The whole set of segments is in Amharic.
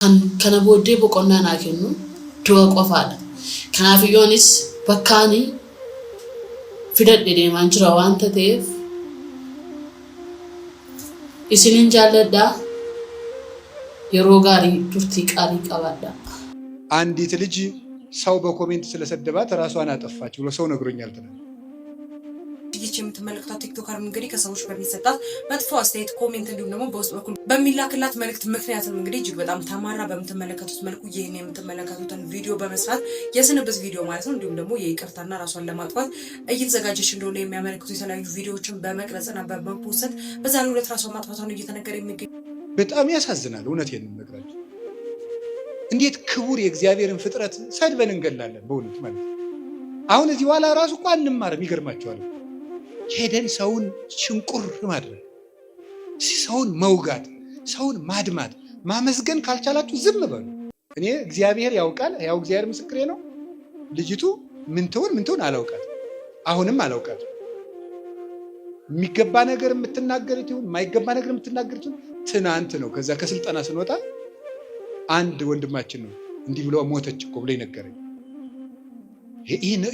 kana booddee boqonnaa naa kennu du'a qofaadha. Kanaaf iyyoonis bakkaanii fidadhe deemaan jira waan ta'eef isinin jaalladhaa yeroo gaarii turtii qaalii qabaadhaa. አንዲት ልጅ ሰው በኮሜንት ስለሰደባት ራሷን አጠፋች ብሎ ሰው ነግሮኛል ትላለች። ይህች የምትመለከቷት ቲክቶከር እንግዲህ ከሰዎች በሚሰጣት መጥፎ አስተያየት ኮሜንት እንዲሁም ደግሞ በውስጥ በኩል በሚላክላት መልእክት ምክንያትም እንግዲህ እጅግ በጣም ተማራ በምትመለከቱት መልኩ ይህን የምትመለከቱትን ቪዲዮ በመስራት የስንብት ቪዲዮ ማለት ነው እንዲሁም ደግሞ የይቅርታና ራሷን ለማጥፋት እየተዘጋጀች እንደሆነ የሚያመለክቱ የተለያዩ ቪዲዮዎችን በመቅረጽና በመፖስት በዛሬው ዕለት ራሷን ማጥፋቷን እየተነገረ የሚገኝ በጣም ያሳዝናል። እውነቴን ነው የምነግራችሁ። እንዴት ክቡር የእግዚአብሔርን ፍጥረት ሰድበን እንገላለን በእውነት ማለት ነው። አሁን እዚህ በኋላ ራሱ እኮ አንማርም። ይገርማችኋል። ሄደን ሰውን ሽንቁር ማድረግ፣ ሰውን መውጋት፣ ሰውን ማድማት፣ ማመስገን ካልቻላችሁ ዝም በሉ። እኔ እግዚአብሔር ያውቃል፣ ያው እግዚአብሔር ምስክሬ ነው። ልጅቱ ምን ትሆን አላውቃት፣ አሁንም አላውቃት። የሚገባ ነገር የምትናገሩት ይሁን የማይገባ ነገር የምትናገሩት ትናንት ነው ከዛ ከስልጠና ስንወጣ አንድ ወንድማችን ነው እንዲህ ብሎ ሞተች እኮ ብሎ ይነገረኝ።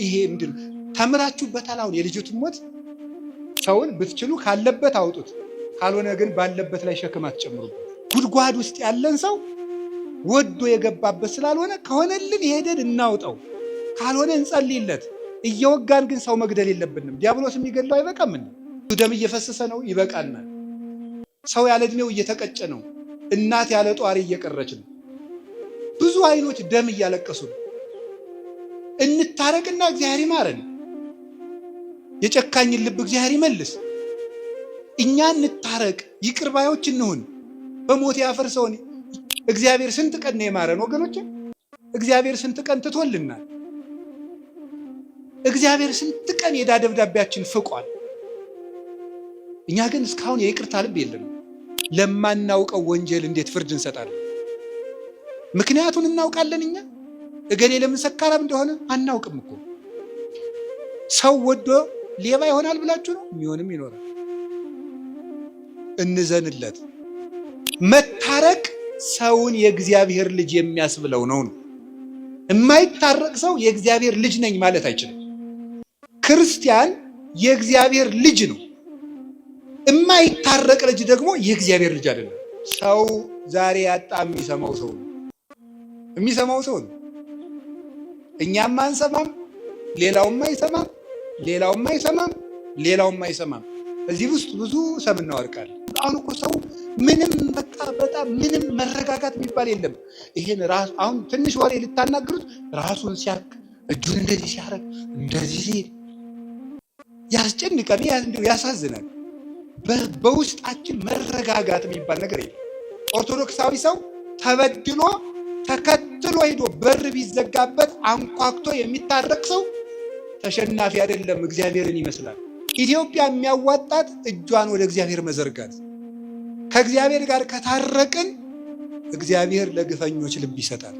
ይሄ ምንድን ነው ተምራችሁበታል? አሁን የልጅቱን ሞት ሰውን ብትችሉ ካለበት አውጡት፣ ካልሆነ ግን ባለበት ላይ ሸክም አትጨምሩበት። ጉድጓድ ውስጥ ያለን ሰው ወዶ የገባበት ስላልሆነ ከሆነልን ሄደን እናውጣው፣ ካልሆነ እንጸልይለት። እየወጋን ግን ሰው መግደል የለብንም። ዲያብሎስ የሚገድለው አይበቃም እንዴ? ደም እየፈሰሰ ነው፣ ይበቃናል። ሰው ያለ ዕድሜው እየተቀጨ ነው። እናት ያለ ጧሪ እየቀረች ነው። ብዙ አይኖች ደም እያለቀሱ ነው። እንታረቅና እግዚአብሔር ይማረን። የጨካኝን ልብ እግዚአብሔር ይመልስ። እኛ እንታረቅ፣ ይቅር ባዮች እንሁን። በሞት ያፈርሰውን እግዚአብሔር ስንት ቀን ነው የማረን ወገኖች? እግዚአብሔር ስንት ቀን ትቶልናል። እግዚአብሔር ስንት ቀን የዕዳ ደብዳቤያችን ፍቋል። እኛ ግን እስካሁን የይቅርታ ልብ የለንም። ለማናውቀው ወንጀል እንዴት ፍርድ እንሰጣለን? ምክንያቱን እናውቃለን። እኛ እገሌ ለምን ሰካራም እንደሆነ አናውቅም እኮ። ሰው ወዶ ሌባ ይሆናል ብላችሁ ነው? የሚሆንም ይኖራል። እንዘንለት። መታረቅ ሰውን የእግዚአብሔር ልጅ የሚያስብለው ነው። የማይታረቅ ሰው የእግዚአብሔር ልጅ ነኝ ማለት አይችልም። ክርስቲያን የእግዚአብሔር ልጅ ነው። የማይታረቅ ልጅ ደግሞ የእግዚአብሔር ልጅ አይደለም። ሰው ዛሬ ያጣ የሚሰማው ሰው ነው። እኛም አንሰማም፣ ሌላውም አይሰማም፣ ሌላውም አይሰማም። እዚህ ውስጥ ብዙ ሰምና ወርቃል። አሁን እኮ ሰው ምንም በጣም ምንም መረጋጋት የሚባል የለም። ይሄን ራሱ አሁን ትንሽ ወሬ ልታናግሩት ራሱን ሲያክ እጁን እንደዚህ ሲያረግ እንደዚህ ሲል ያስጨንቃል፣ ያሳዝናል። በውስጣችን መረጋጋት የሚባል ነገር የለም። ኦርቶዶክሳዊ ሰው ተበድሎ ተከትሎ ሄዶ በር ቢዘጋበት አንኳክቶ የሚታረቅ ሰው ተሸናፊ አይደለም፣ እግዚአብሔርን ይመስላል። ኢትዮጵያ የሚያዋጣት እጇን ወደ እግዚአብሔር መዘርጋት። ከእግዚአብሔር ጋር ከታረቅን እግዚአብሔር ለግፈኞች ልብ ይሰጣል።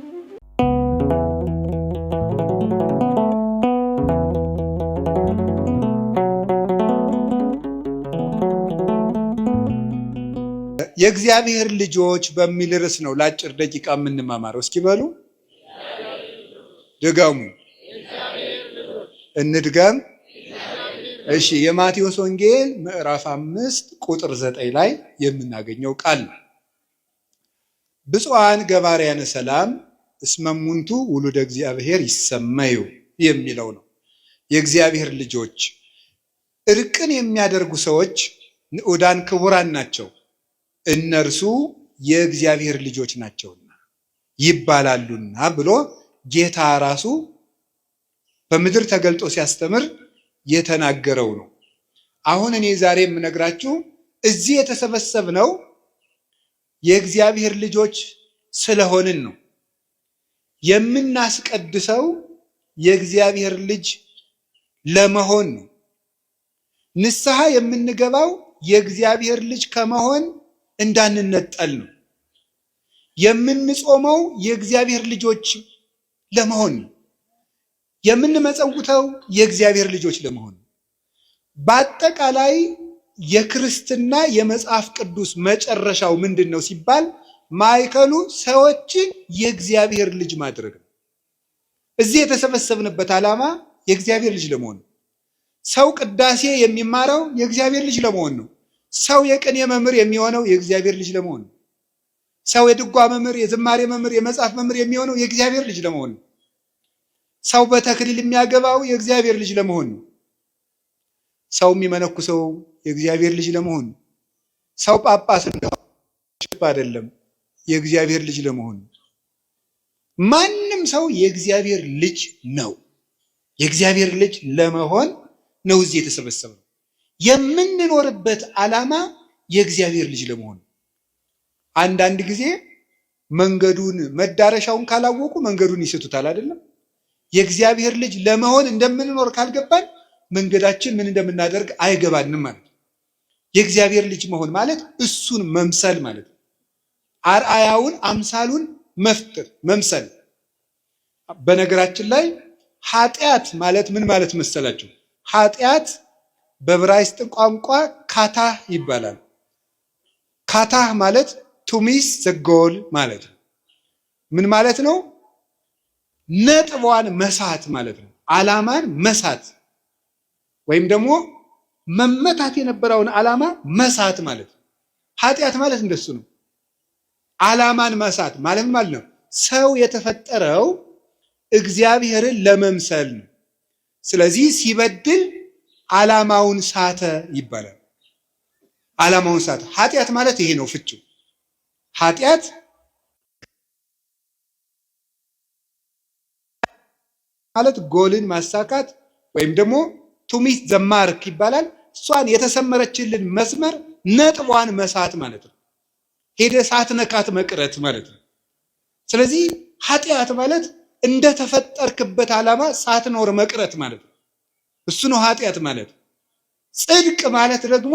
የእግዚአብሔር ልጆች በሚል ርዕስ ነው ለአጭር ደቂቃ የምንማማረው። እስኪ በሉ ድገሙ፣ እንድገም። እሺ፣ የማቴዎስ ወንጌል ምዕራፍ 5 ቁጥር 9 ላይ የምናገኘው ቃል ነው። ብፁዓን ገባርያነ ሰላም እስመ እሙንቱ ውሉደ እግዚአብሔር ይሰመዩ የሚለው ነው። የእግዚአብሔር ልጆች እርቅን የሚያደርጉ ሰዎች ንዑዳን ክቡራን ናቸው፣ እነርሱ የእግዚአብሔር ልጆች ናቸውና ይባላሉና ብሎ ጌታ ራሱ በምድር ተገልጦ ሲያስተምር የተናገረው ነው። አሁን እኔ ዛሬ የምነግራችሁ እዚህ የተሰበሰብነው የእግዚአብሔር ልጆች ስለሆንን ነው። የምናስቀድሰው የእግዚአብሔር ልጅ ለመሆን ነው። ንስሐ የምንገባው የእግዚአብሔር ልጅ ከመሆን እንዳንነጠል ነው። የምንጾመው የእግዚአብሔር ልጆች ለመሆን ነው። የምንመጸውተው የእግዚአብሔር ልጆች ለመሆን ነው። በአጠቃላይ የክርስትና የመጽሐፍ ቅዱስ መጨረሻው ምንድን ነው ሲባል ማዕከሉ ሰዎችን የእግዚአብሔር ልጅ ማድረግ ነው። እዚህ የተሰበሰብንበት ዓላማ የእግዚአብሔር ልጅ ለመሆን ነው። ሰው ቅዳሴ የሚማረው የእግዚአብሔር ልጅ ለመሆን ነው። ሰው የቅኔ መምህር የሚሆነው የእግዚአብሔር ልጅ ለመሆን ነው። ሰው የድጓ መምህር፣ የዝማሬ መምህር፣ የመጽሐፍ መምህር የሚሆነው የእግዚአብሔር ልጅ ለመሆን ነው። ሰው በተክሊል የሚያገባው የእግዚአብሔር ልጅ ለመሆን ነው። ሰው የሚመነኩሰው የእግዚአብሔር ልጅ ለመሆን ነው። ሰው ጳጳስ አይደለም፣ የእግዚአብሔር ልጅ ለመሆን ነው። ማንም ሰው የእግዚአብሔር ልጅ ነው። የእግዚአብሔር ልጅ ለመሆን ነው እዚህ የተሰበሰበው። የምንኖርበት ዓላማ የእግዚአብሔር ልጅ ለመሆን። አንዳንድ ጊዜ መንገዱን መዳረሻውን ካላወቁ መንገዱን ይስቱታል አይደለም? የእግዚአብሔር ልጅ ለመሆን እንደምንኖር ካልገባን መንገዳችን ምን እንደምናደርግ አይገባንም ማለት ነው። የእግዚአብሔር ልጅ መሆን ማለት እሱን መምሰል ማለት ነው። አርአያውን አምሳሉን መፍጠር መምሰል። በነገራችን ላይ ኃጢአት ማለት ምን ማለት መሰላችሁ? ኃጢአት በዕብራይስጥ ቋንቋ ካታህ ይባላል። ካታህ ማለት ቱሚስ ዘጎል ማለት ነው። ምን ማለት ነው? ነጥቧን መሳት ማለት ነው። ዓላማን መሳት ወይም ደግሞ መመታት የነበረውን ዓላማ መሳት ማለት ነው። ኃጢአት ማለት እንደሱ ነው። ዓላማን መሳት ማለት ማለት ነው። ሰው የተፈጠረው እግዚአብሔርን ለመምሰል ነው። ስለዚህ ሲበድል ዓላማውን ሳተ ይባላል። ዓላማውን ሳተ። ኃጢአት ማለት ይሄ ነው ፍቺው። ኃጢአት ማለት ጎልን ማሳካት ወይም ደግሞ ቱሚት ዘማርክ ይባላል። እሷን የተሰመረችልን መስመር ነጥቧን መሳት ማለት ነው። ሄደ ሳትነካት መቅረት ማለት ነው። ስለዚህ ኃጢአት ማለት እንደተፈጠርክበት ዓላማ ሳትኖር መቅረት ማለት ነው። እሱ ነው ኃጢአት ማለት። ጽድቅ ማለት ደግሞ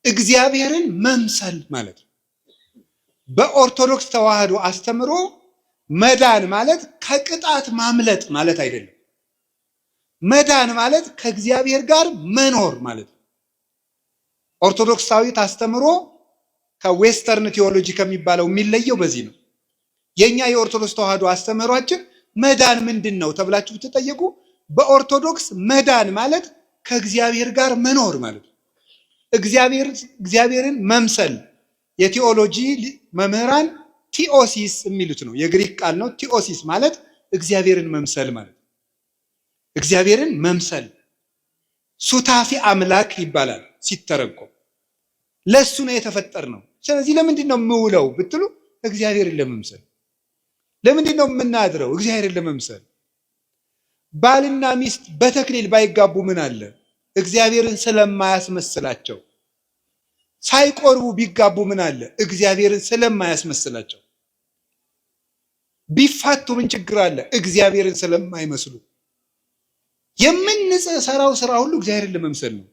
እግዚአብሔርን መምሰል ማለት ነው። በኦርቶዶክስ ተዋህዶ አስተምሮ መዳን ማለት ከቅጣት ማምለጥ ማለት አይደለም። መዳን ማለት ከእግዚአብሔር ጋር መኖር ማለት ነው። ኦርቶዶክሳዊት አስተምሮ ከዌስተርን ቴዎሎጂ ከሚባለው የሚለየው በዚህ ነው። የኛ የኦርቶዶክስ ተዋህዶ አስተምሯችን መዳን ምንድን ነው ተብላችሁ ብትጠየቁ በኦርቶዶክስ መዳን ማለት ከእግዚአብሔር ጋር መኖር ማለት ነው። እግዚአብሔርን መምሰል የቴዎሎጂ መምህራን ቲኦሲስ የሚሉት ነው። የግሪክ ቃል ነው። ቲኦሲስ ማለት እግዚአብሔርን መምሰል ማለት ነው። እግዚአብሔርን መምሰል ሱታፊ አምላክ ይባላል ሲተረጎም። ለሱ ነው የተፈጠርነው። ስለዚህ ለምንድን ነው የምውለው ብትሉ እግዚአብሔርን ለመምሰል። ለምንድን ነው የምናድረው? እግዚአብሔርን ለመምሰል። ባልና ሚስት በተክሊል ባይጋቡ ምን አለ? እግዚአብሔርን ስለማያስመስላቸው። ሳይቆርቡ ቢጋቡ ምን አለ? እግዚአብሔርን ስለማያስመስላቸው። ቢፋቱ ምን ችግር አለ? እግዚአብሔርን ስለማይመስሉ። የምንሰራው ስራ ሁሉ እግዚአብሔርን ለመምሰል ነው።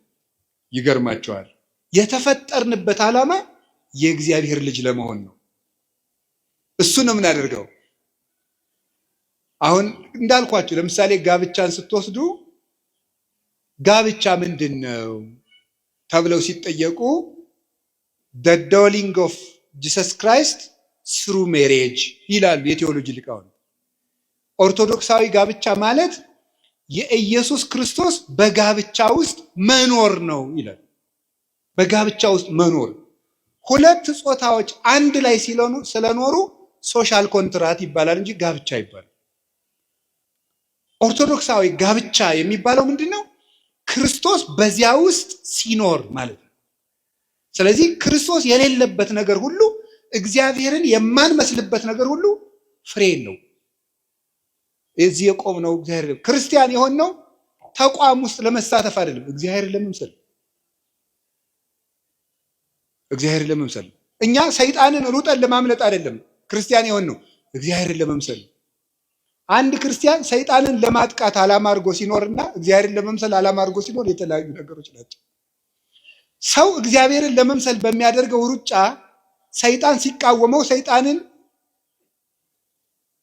ይገርማቸዋል። የተፈጠርንበት ዓላማ የእግዚአብሔር ልጅ ለመሆን ነው። እሱ ነው የምናደርገው። አሁን እንዳልኳችሁ ለምሳሌ ጋብቻን ስትወስዱ ጋብቻ ምንድን ነው ተብለው ሲጠየቁ the dwelling of Jesus Christ through marriage ይላሉ የቴዎሎጂ ሊቃውንት። ኦርቶዶክሳዊ ጋብቻ ማለት የኢየሱስ ክርስቶስ በጋብቻ ውስጥ መኖር ነው ይላል። በጋብቻ ውስጥ መኖር ሁለት ጾታዎች አንድ ላይ ስለኖሩ ሶሻል ኮንትራት ይባላል እንጂ ጋብቻ ይባላል። ኦርቶዶክሳዊ ጋብቻ የሚባለው ምንድነው? ክርስቶስ በዚያ ውስጥ ሲኖር ማለት ነው። ስለዚህ ክርስቶስ የሌለበት ነገር ሁሉ፣ እግዚአብሔርን የማንመስልበት ነገር ሁሉ ፍሬ ነው። እዚህ የቆምነው እግዚአብሔር ክርስቲያን የሆነው ተቋም ውስጥ ለመሳተፍ አይደለም፣ እግዚአብሔርን ለመምሰል። እግዚአብሔርን ለመምሰል። እኛ ሰይጣንን ሩጠን ለማምለጥ አይደለም ክርስቲያን የሆነው፣ እግዚአብሔርን ለመምሰል። አንድ ክርስቲያን ሰይጣንን ለማጥቃት ዓላማ አድርጎ ሲኖርና እግዚአብሔርን ለመምሰል ዓላማ አድርጎ ሲኖር የተለያዩ ነገሮች ናቸው። ሰው እግዚአብሔርን ለመምሰል በሚያደርገው ሩጫ ሰይጣን ሲቃወመው ሰይጣንን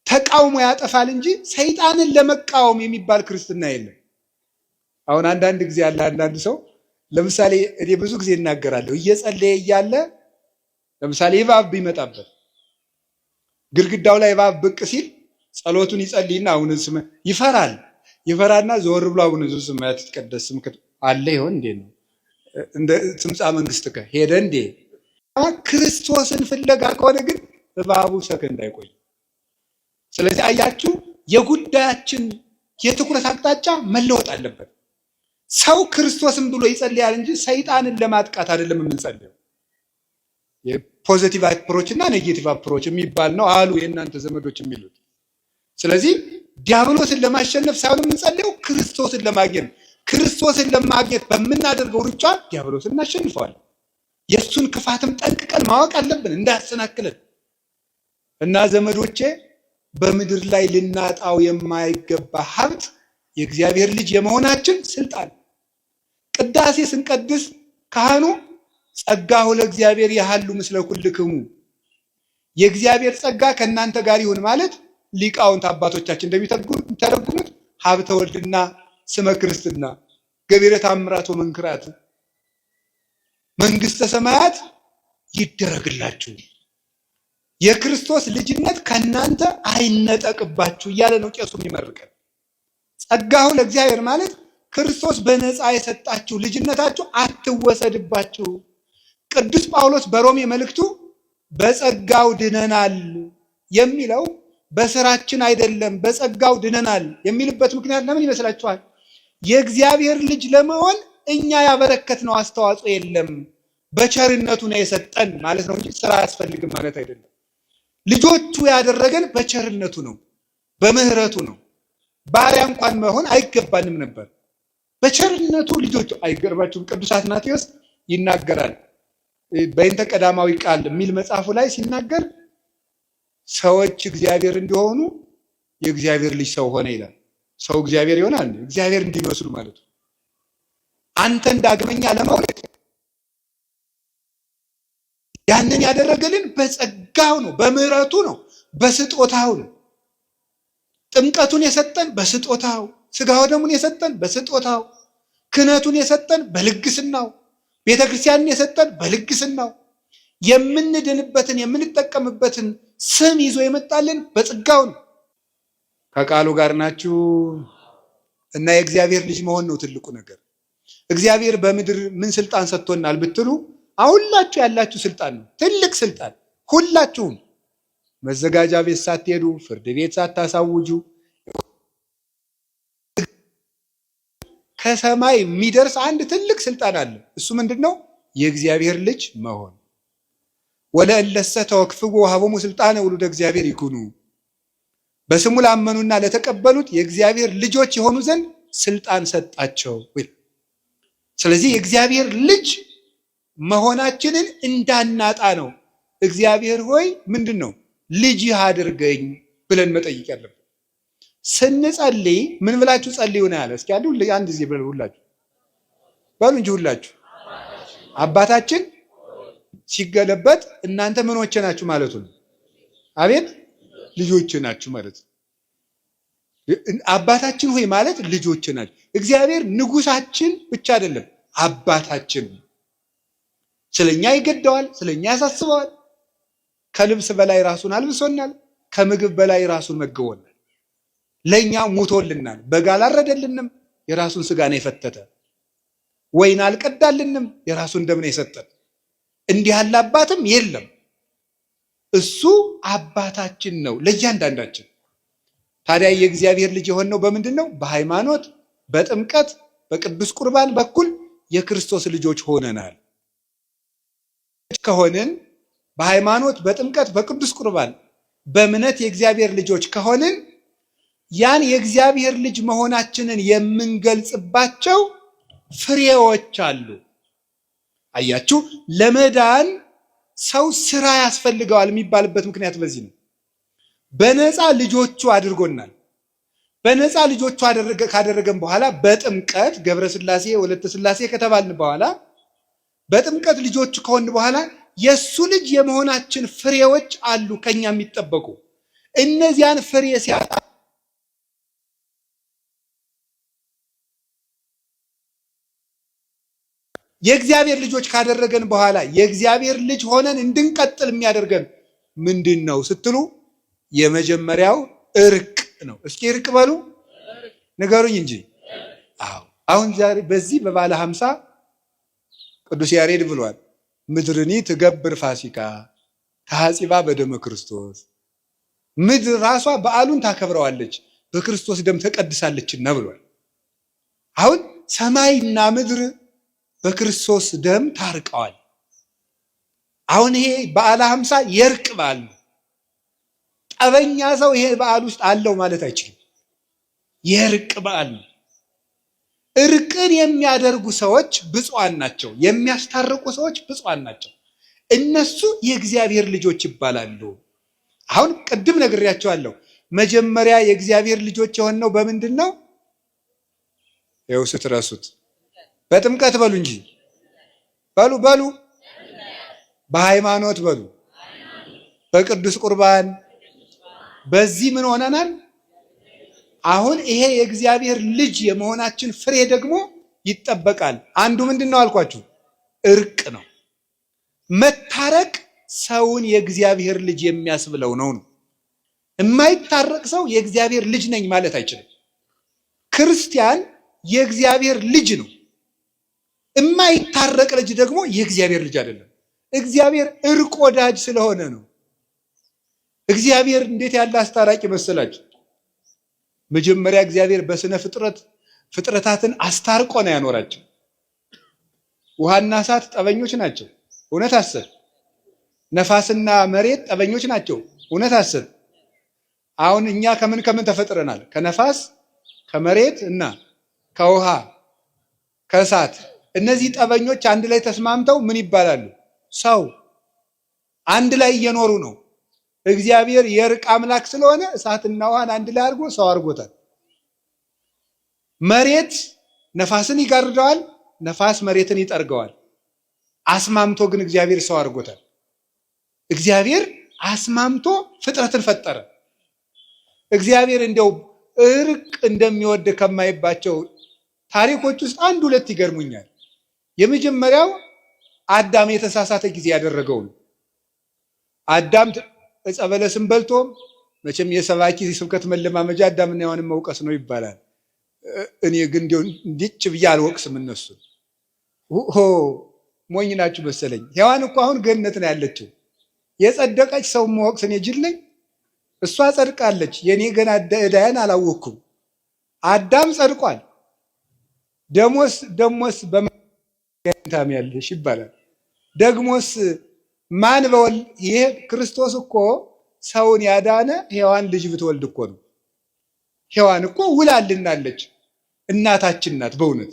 ተቃውሞ ያጠፋል እንጂ ሰይጣንን ለመቃወም የሚባል ክርስትና የለም። አሁን አንዳንድ ጊዜ ያለ አንዳንድ ሰው ለምሳሌ እኔ ብዙ ጊዜ እናገራለሁ፣ እየጸለየ እያለ ለምሳሌ እባብ ቢመጣበት ግድግዳው ላይ እባብ ብቅ ሲል ጸሎቱን ይጸልይና አቡነ ዘበሰማያት ይፈራል። ይፈራና ዘወር ብሎ አቡነ ዘበሰማያት ይትቀደስ ስምከ አለ ይሆን እንዴ ነው እንደ ትምጻ መንግስትከ ሄደ እንዴ? ክርስቶስን ፍለጋ ከሆነ ግን እባቡ ሰከንድ አይቆይ። ስለዚህ አያችሁ የጉዳያችን የትኩረት አቅጣጫ መለወጥ አለበት። ሰው ክርስቶስን ብሎ ይጸልያል እንጂ ሰይጣንን ለማጥቃት አይደለም የምንጸልየው። የፖዚቲቭ አፕሮች እና ኔጌቲቭ አፕሮች የሚባል ነው አሉ የእናንተ ዘመዶች የሚሉት። ስለዚህ ዲያብሎስን ለማሸነፍ ሳይሆን የምንጸልየው ክርስቶስን ለማግኘት። ክርስቶስን ለማግኘት በምናደርገው ሩጫ ዲያብሎስን እናሸንፈዋለን። የእሱን ክፋትም ጠንቅቀን ማወቅ አለብን እንዳያሰናክለን። እና ዘመዶቼ በምድር ላይ ልናጣው የማይገባ ሀብት የእግዚአብሔር ልጅ የመሆናችን ስልጣን። ቅዳሴ ስንቀድስ ካህኑ ጸጋሁ ለእግዚአብሔር ያሃሉ ምስለ ኩልክሙ፣ የእግዚአብሔር ጸጋ ከእናንተ ጋር ይሁን ማለት ሊቃውንት አባቶቻችን እንደሚተረጉሙት ሀብተ ወልድና ስመ ክርስትና ገቢረ ተአምራት ወመንክራት መንግስተ ሰማያት ይደረግላችሁ፣ የክርስቶስ ልጅነት ከእናንተ አይነጠቅባችሁ እያለ ነው ቄሱ የሚመርቀን። ጸጋሁ ለእግዚአብሔር ማለት ክርስቶስ በነፃ የሰጣችሁ ልጅነታችሁ አትወሰድባችሁ። ቅዱስ ጳውሎስ በሮሜ መልእክቱ በጸጋው ድነናል የሚለው በስራችን አይደለም፣ በጸጋው ድነናል የሚልበት ምክንያት ለምን ይመስላችኋል? የእግዚአብሔር ልጅ ለመሆን እኛ ያበረከትነው አስተዋጽኦ የለም፣ በቸርነቱ ነው የሰጠን ማለት ነው እንጂ ስራ አያስፈልግም ማለት አይደለም። ልጆቹ ያደረገን በቸርነቱ ነው፣ በምህረቱ ነው። ባሪያ እንኳን መሆን አይገባንም ነበር። በቸርነቱ ልጆቹ አይገርባችሁም? ቅዱስ አትናቴዎስ ይናገራል በእንተ ቀዳማዊ ቃል የሚል መጽሐፉ ላይ ሲናገር ሰዎች እግዚአብሔር እንዲሆኑ የእግዚአብሔር ልጅ ሰው ሆነ ይላል። ሰው እግዚአብሔር ይሆናል፣ እግዚአብሔር እንዲመስሉ ማለት ነው። አንተን ዳግመኛ ለመውለድ ያንን ያደረገልን በጸጋው ነው፣ በምህረቱ ነው፣ በስጦታው ነው። ጥምቀቱን የሰጠን በስጦታው፣ ስጋው ደሙን የሰጠን በስጦታው፣ ክህነቱን የሰጠን በልግስናው፣ ቤተክርስቲያንን የሰጠን በልግስናው፣ የምንድንበትን የምንጠቀምበትን ስም ይዞ የመጣልን በጸጋው ነው። ከቃሉ ጋር ናችሁ እና የእግዚአብሔር ልጅ መሆን ነው ትልቁ ነገር። እግዚአብሔር በምድር ምን ስልጣን ሰጥቶናል ብትሉ ሁላችሁ ያላችሁ ስልጣን ነው፣ ትልቅ ስልጣን። ሁላችሁም መዘጋጃ ቤት ሳትሄዱ፣ ፍርድ ቤት ሳታሳውጁ ከሰማይ የሚደርስ አንድ ትልቅ ስልጣን አለ። እሱ ምንድነው? የእግዚአብሔር ልጅ መሆን። ወለእለሰ ተወክፍዎ ወሀቦሙ ስልጣነ ውሉደ እግዚአብሔር ይኩኑ፣ በስሙ ላመኑና ለተቀበሉት የእግዚአብሔር ልጆች የሆኑ ዘንድ ስልጣን ሰጣቸው። ስለዚህ የእግዚአብሔር ልጅ መሆናችንን እንዳናጣ ነው። እግዚአብሔር ሆይ ምንድነው ልጅህ አድርገኝ ብለን መጠየቅ ያለብን። ስንጸልይ ምን ብላችሁ ጸልዩ ነው ያለ? እስኪ አንድ ጊዜ ብለን ሁላችሁ በሉ እንጂ ሁላችሁ አባታችን ሲገለበጥ እናንተ ምኖቼ ናችሁ ማለቱ ነው። አቤት ልጆቼ ናችሁ ማለት ነው። አባታችን ሆይ ማለት ልጆቼ ናችሁ። እግዚአብሔር ንጉሳችን ብቻ አይደለም አባታችን። ስለኛ ይገደዋል፣ ስለኛ ያሳስበዋል። ከልብስ በላይ ራሱን አልብሶናል፣ ከምግብ በላይ ራሱን መግቦናል። ለኛ ሞቶልናል። በግ አላረደልንም፣ የራሱን ስጋ ነው የፈተተ። ወይን አልቀዳልንም፣ የራሱን ደም ነው የሰጠን። እንዲህ ያለ አባትም የለም። እሱ አባታችን ነው ለእያንዳንዳችን። ታዲያ የእግዚአብሔር ልጅ የሆነው በምንድን ነው? በሃይማኖት፣ በጥምቀት፣ በቅዱስ ቁርባን በኩል የክርስቶስ ልጆች ሆነናል። ከሆንን በሃይማኖት፣ በጥምቀት፣ በቅዱስ ቁርባን፣ በእምነት የእግዚአብሔር ልጆች ከሆንን ያን የእግዚአብሔር ልጅ መሆናችንን የምንገልጽባቸው ፍሬዎች አሉ። አያችሁ፣ ለመዳን ሰው ስራ ያስፈልገዋል የሚባልበት ምክንያት በዚህ ነው። በነፃ ልጆቹ አድርጎናል። በነፃ ልጆቹ ካደረገን በኋላ በጥምቀት ገብረ ሥላሴ ወለተ ሥላሴ ከተባልን በኋላ በጥምቀት ልጆቹ ከሆን በኋላ የሱ ልጅ የመሆናችን ፍሬዎች አሉ ከኛ የሚጠበቁ። እነዚያን ፍሬ ሲያጣ የእግዚአብሔር ልጆች ካደረገን በኋላ የእግዚአብሔር ልጅ ሆነን እንድንቀጥል የሚያደርገን ምንድነው ስትሉ የመጀመሪያው እርቅ ነው። እስኪ እርቅ በሉ ንገሩኝ እንጂ። አሁን ዛሬ በዚህ በባለ 50 ቅዱስ ያሬድ ብሏል፣ ምድርኒ ትገብር ፋሲካ ከሐጺባ በደመ ክርስቶስ። ምድር ራሷ በዓሉን ታከብረዋለች በክርስቶስ ደም ተቀድሳለችና ብሏል። አሁን ሰማይና ምድር በክርስቶስ ደም ታርቀዋል። አሁን ይሄ በዓለ 50 የእርቅ በዓል ነው። ጠበኛ ሰው ይሄ በዓል ውስጥ አለው ማለት አይችልም። የእርቅ በዓል ነው። እርቅን የሚያደርጉ ሰዎች ብፁዓን ናቸው። የሚያስታርቁ ሰዎች ብፁዓን ናቸው። እነሱ የእግዚአብሔር ልጆች ይባላሉ። አሁን ቅድም ነግሬያቸዋለሁ። መጀመሪያ የእግዚአብሔር ልጆች የሆነው በምንድን ነው? ይኸው ስትረሱት በጥምቀት በሉ እንጂ በሉ በሃይማኖት በሉ በቅዱስ ቁርባን። በዚህ ምን ሆነናል? አሁን ይሄ የእግዚአብሔር ልጅ የመሆናችን ፍሬ ደግሞ ይጠበቃል። አንዱ ምንድን ነው አልኳችሁ? እርቅ ነው። መታረቅ ሰውን የእግዚአብሔር ልጅ የሚያስብለው ነው። የማይታረቅ ሰው የእግዚአብሔር ልጅ ነኝ ማለት አይችልም። ክርስቲያን የእግዚአብሔር ልጅ ነው። የማይታረቅ ልጅ ደግሞ የእግዚአብሔር ልጅ አይደለም። እግዚአብሔር እርቅ ወዳጅ ስለሆነ ነው። እግዚአብሔር እንዴት ያለ አስታራቂ መሰላችሁ? መጀመሪያ እግዚአብሔር በስነ ፍጥረታትን አስታርቆ ነው ያኖራቸው። ውሃና እሳት ጠበኞች ናቸው፣ እውነት አሰብ። ነፋስና መሬት ጠበኞች ናቸው፣ እውነት አሰብ። አሁን እኛ ከምን ተፈጥረናል? ከነፋስ ከመሬት እና ከውሃ ከእሳት። እነዚህ ጠበኞች አንድ ላይ ተስማምተው ምን ይባላሉ? ሰው። አንድ ላይ እየኖሩ ነው። እግዚአብሔር የእርቅ አምላክ ስለሆነ እሳትና ውሃን አንድ ላይ አድርጎ ሰው አድርጎታል። መሬት ነፋስን ይጋርደዋል፣ ነፋስ መሬትን ይጠርገዋል። አስማምቶ ግን እግዚአብሔር ሰው አድርጎታል። እግዚአብሔር አስማምቶ ፍጥረትን ፈጠረ። እግዚአብሔር እንደው እርቅ እንደሚወድ ከማይባቸው ታሪኮች ውስጥ አንድ ሁለት ይገርሙኛል። የመጀመሪያው አዳም የተሳሳተ ጊዜ ያደረገው ነው። አዳም ዕፀ በለስን በልቶ፣ መቼም የሰባኪ ስብከት መለማመጃ አዳምና ሔዋንን መውቀስ ነው ይባላል። እኔ ግን እንደው እንዲች ብዬ አልወቅስም። እነሱ ሞኝ ናችሁ መሰለኝ። ሔዋን እኮ አሁን ገነት ነው ያለችው። የጸደቀች ሰው መወቅስ እኔ ጅል ነኝ? እሷ ጸድቃለች። የኔ ገና ዕዳዬን አላወቅኩም። አዳም ጸድቋል። ደሞስ በማታም ያለሽ ይባላል። ደግሞስ ማን በወል ይሄ ክርስቶስ እኮ ሰውን ያዳነ ሔዋን ልጅ ብትወልድ እኮ ነው። ሔዋን እኮ ውላልናለች፣ እናታችን ናት። በእውነት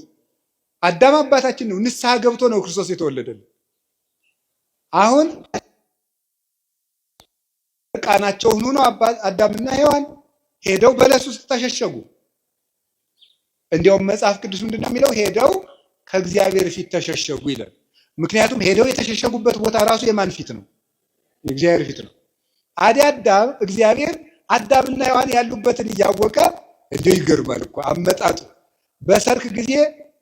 አዳም አባታችን ነው። ንስሐ ገብቶ ነው ክርስቶስ የተወለደልን። አሁን ቃናቸው ሆኖ ነው አዳምና ሔዋን ሄደው በለስ ውስጥ ተሸሸጉ። እንዲያውም መጽሐፍ ቅዱስ ምንድን ነው የሚለው? ሄደው ከእግዚአብሔር ፊት ተሸሸጉ ይላል። ምክንያቱም ሄደው የተሸሸጉበት ቦታ ራሱ የማን ፊት ነው? የእግዚአብሔር ፊት ነው። አዳም እግዚአብሔር አዳምና ሔዋን ያሉበትን እያወቀ እንደው ይገርማል እኮ አመጣጡ። በሰርክ ጊዜ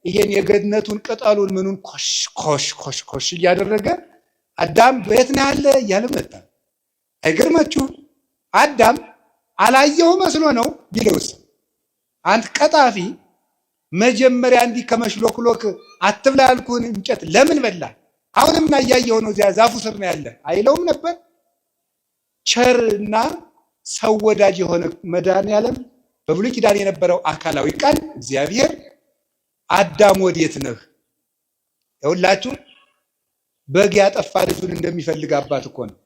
ይሄን የገነቱን ቅጠሉን ምኑን ኮሽ እያደረገ አዳም በየት ነው ያለ እያለ መጣ። አይገርማችሁም? አዳም አላየው መስሎ ነው ቢለውስ? አንተ ቀጣፊ፣ መጀመሪያ እንዲህ ከመሽሎክሎክ አትብላ ያልኩህን እንጨት ለምን በላ? አሁንም እያየኸው ነው፣ እዚያ ዛፉ ስር ነው ያለ አይለውም ነበር? ቸርና ሰው ወዳጅ የሆነ መድኃኔዓለም በብሉይ ኪዳን የነበረው አካላዊ ቃል እግዚአብሔር አዳም ወዴት ነህ? ይኸውላችሁ በግ ያጠፋ ልጁን እንደሚፈልግ አባት እኮ ነው።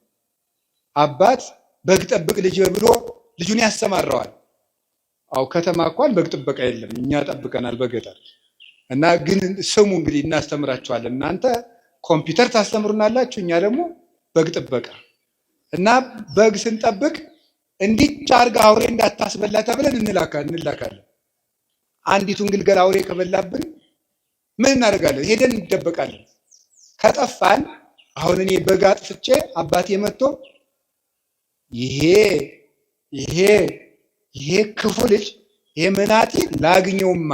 አባት በግ ጠብቅ ልጅ ብሎ ልጁን ያሰማራዋል። አው ከተማ እንኳን በግ ጥበቃ የለም፣ እኛ ጠብቀናል በገጠር። እና ግን ስሙ እንግዲህ እናስተምራችኋለን። እናንተ ኮምፒውተር ታስተምሩናላችሁ፣ እኛ ደግሞ በግ ጥበቃ። እና በግ ስንጠብቅ እንዲች አርጋ አውሬ እንዳታስበላ ተብለን እንላካለን። አንዲቱን ግልገል አውሬ ከበላብን ምን እናደርጋለን? ሄደን እንደበቃለን። ከጠፋን አሁን እኔ በግ አጥፍቼ አባቴ መጥቶ ይሄ ክፉ ልጅ ይሄ መናጢ ላግኘውማ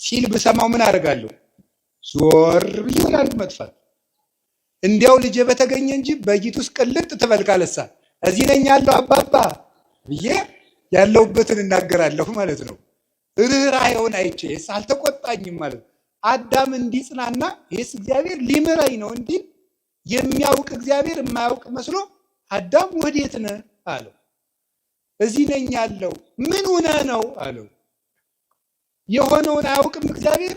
ሲል ብሰማው ምን አደርጋለሁ? ዞር ብዬ ወደ አንዱ መጥፋት እንዲያው ልጄ በተገኘ እንጂ በጊት ውስጥ ቅልጥ ትበልቃለሳ እዚህ ነኝ ያለው አባባ ብዬ ያለውበትን እናገራለሁ ማለት ነው። ርህራሄውን አይቼስ አልተቆጣኝም ማለት ነው። አዳም እንዲጽናና ይህስ እግዚአብሔር ሊምረኝ ነው እንዲል የሚያውቅ እግዚአብሔር የማያውቅ መስሎ አዳም ወዴት ነህ አለው። እዚህ ነኝ ያለው። ምን ሆነ ነው አለው። የሆነውን አያውቅም እግዚአብሔር?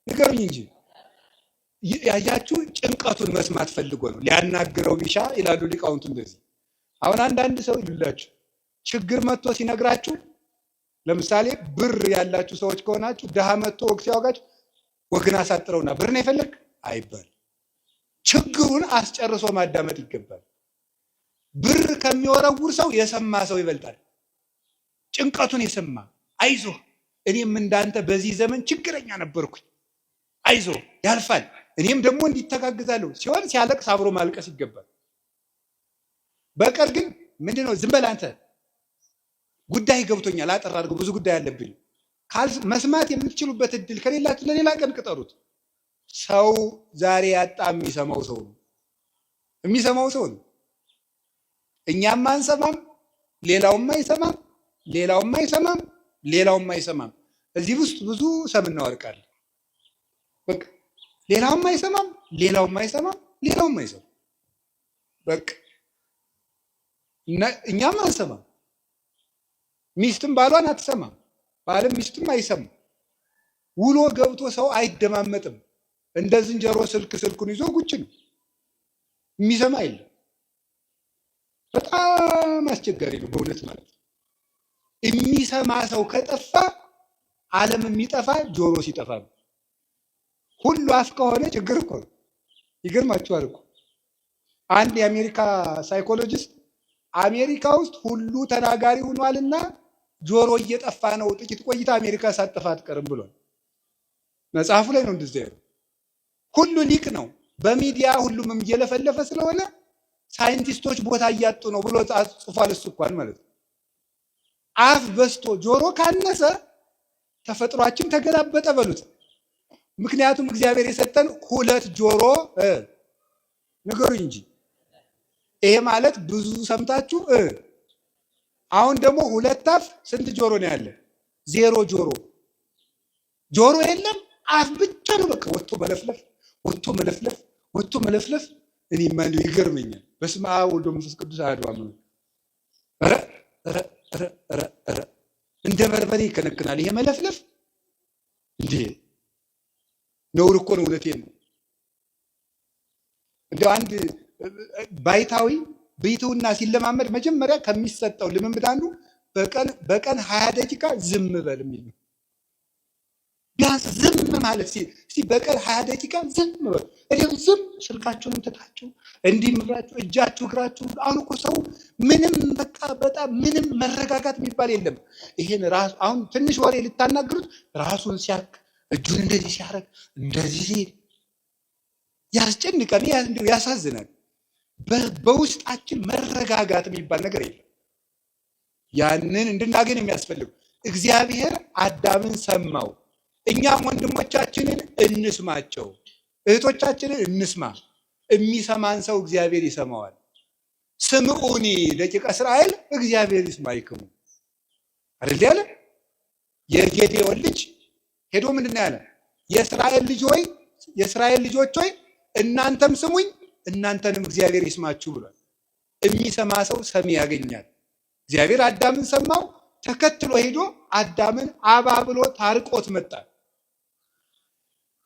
ንገሩኝ እንጂ። ያያችሁ ጭንቀቱን መስማት ፈልጎ ነው ሊያናግረው ቢሻ ይላሉ ሊቃውንቱ። እንደዚህ አሁን አንዳንድ ሰው ይሉላችሁ ችግር መጥቶ ሲነግራችሁ፣ ለምሳሌ ብር ያላችሁ ሰዎች ከሆናችሁ ድሃ መጥቶ ወግ ሲያወጋችሁ ወግን አሳጥረውና ብር ነው የፈለግ አይባል። ችግሩን አስጨርሶ ማዳመጥ ይገባል። ብር ከሚወረውር ሰው የሰማ ሰው ይበልጣል። ጭንቀቱን የሰማ አይዞህ፣ እኔም እንዳንተ በዚህ ዘመን ችግረኛ ነበርኩኝ፣ አይዞህ ያልፋል፣ እኔም ደግሞ እንዲተጋግዛለሁ ሲሆን ሲያለቅስ አብሮ ማልቀስ ይገባል። በቀር ግን ምንድነው ዝም በል አንተ ጉዳይ ገብቶኛል አጠር አድርገው ብዙ ጉዳይ አለብኝ መስማት የምትችሉበት እድል ከሌላችሁ ለሌላ ቀን ቅጠሩት። ሰው ዛሬ ያጣ የሚሰማው ሰው ነው። እኛም አንሰማም፣ ሌላውም አይሰማም፣ ሌላውም አይሰማም። እዚህ ውስጥ ብዙ ሰምና ወርቅ አለ። በቃ ሌላውም አይሰማም፣ ሌላውም አይሰማም። በቃ እኛም አንሰማም። ሚስትም ባሏን አትሰማም፣ ባልም ሚስትም አይሰማም። ውሎ ገብቶ ሰው አይደማመጥም። እንደ ዝንጀሮ ስልኩን ይዞ ጉጭ ነው፣ የሚሰማ የለም። በጣም አስቸጋሪ ነው በእውነት ማለት ነው። የሚሰማ ሰው ከጠፋ ዓለም የሚጠፋ ጆሮ ሲጠፋ ነው። ሁሉ አፍ ከሆነ ችግር እኮ ነው። ይገርማችኋል እኮ አንድ የአሜሪካ ሳይኮሎጂስት አሜሪካ ውስጥ ሁሉ ተናጋሪ ሆኗልና ጆሮ እየጠፋ ነው፣ ጥቂት ቆይታ አሜሪካ ሳትጠፋ አትቀርም ብሏል። መጽሐፉ ላይ ነው እንደዚህ ያለው። ሁሉ ሊቅ ነው፣ በሚዲያ ሁሉም እየለፈለፈ ስለሆነ ሳይንቲስቶች ቦታ እያጡ ነው ብሎ ጽፏል። እሱ እንኳን ማለት ነው። አፍ በስቶ ጆሮ ካነሰ ተፈጥሯችን ተገላበጠ በሉት። ምክንያቱም እግዚአብሔር የሰጠን ሁለት ጆሮ ንገሩኝ እንጂ ይሄ ማለት ብዙ ሰምታችሁ አሁን ደግሞ ሁለት አፍ ስንት ጆሮ ነው ያለ? ዜሮ ጆሮ የለም፣ አፍ ብቻ ነው። በቃ ወጥቶ መለፍለፍ እኔ ማን ይገርመኛል። በስመ አብ ወወልድ ወመንፈስ ቅዱስ አሐዱ አምላክ። እንደ በርበሬ ይከነክናል ይሄ መለፍለፍ። እንዴ ነውር እኮ ነው። እውነቴን ነው። እንደው አንድ ባይታዊ ቤቱና ሲለማመድ መጀመሪያ ከሚሰጠው ልምምድ አንዱ በቀን 20 ደቂቃ ዝም በል የሚል ነው። ቢያንስ ዝም ማለት እስቲ በቀን 20 ደቂቃ ዝም በል። እኔም ዝም ስልካችሁን ትታችሁ እንዲህ ምራችሁ እጃችሁ እግራችሁ። አሁን እኮ ሰው ምንም በቃ በጣም ምንም መረጋጋት የሚባል የለም። ይሄን ራሱ አሁን ትንሽ ወሬ ልታናግሩት ራሱን ሲያክ እጁን እንደዚህ ሲያረግ እንደዚህ ሲል ያስጨንቃል፣ ያሳዝናል። በውስጣችን መረጋጋት የሚባል ነገር የለም። ያንን እንድናገኝ የሚያስፈልግ እግዚአብሔር አዳምን ሰማው። እኛም ወንድሞቻችንን እንስማቸው፣ እህቶቻችንን እንስማ። የሚሰማን ሰው እግዚአብሔር ይሰማዋል። ስምዑኒ ደቂቀ እስራኤል እግዚአብሔር ይስማይክሙ አይደል ያለ? የጌዴዎን ልጅ ሄዶ ምንድን ነው ያለ? የእስራኤል ልጆች ሆይ እናንተም ስሙኝ እናንተንም እግዚአብሔር ይስማችሁ ብሏል። የሚሰማ ሰው ሰሚ ያገኛል። እግዚአብሔር አዳምን ሰማው፣ ተከትሎ ሄዶ አዳምን አባብሎ ታርቆት መጣ።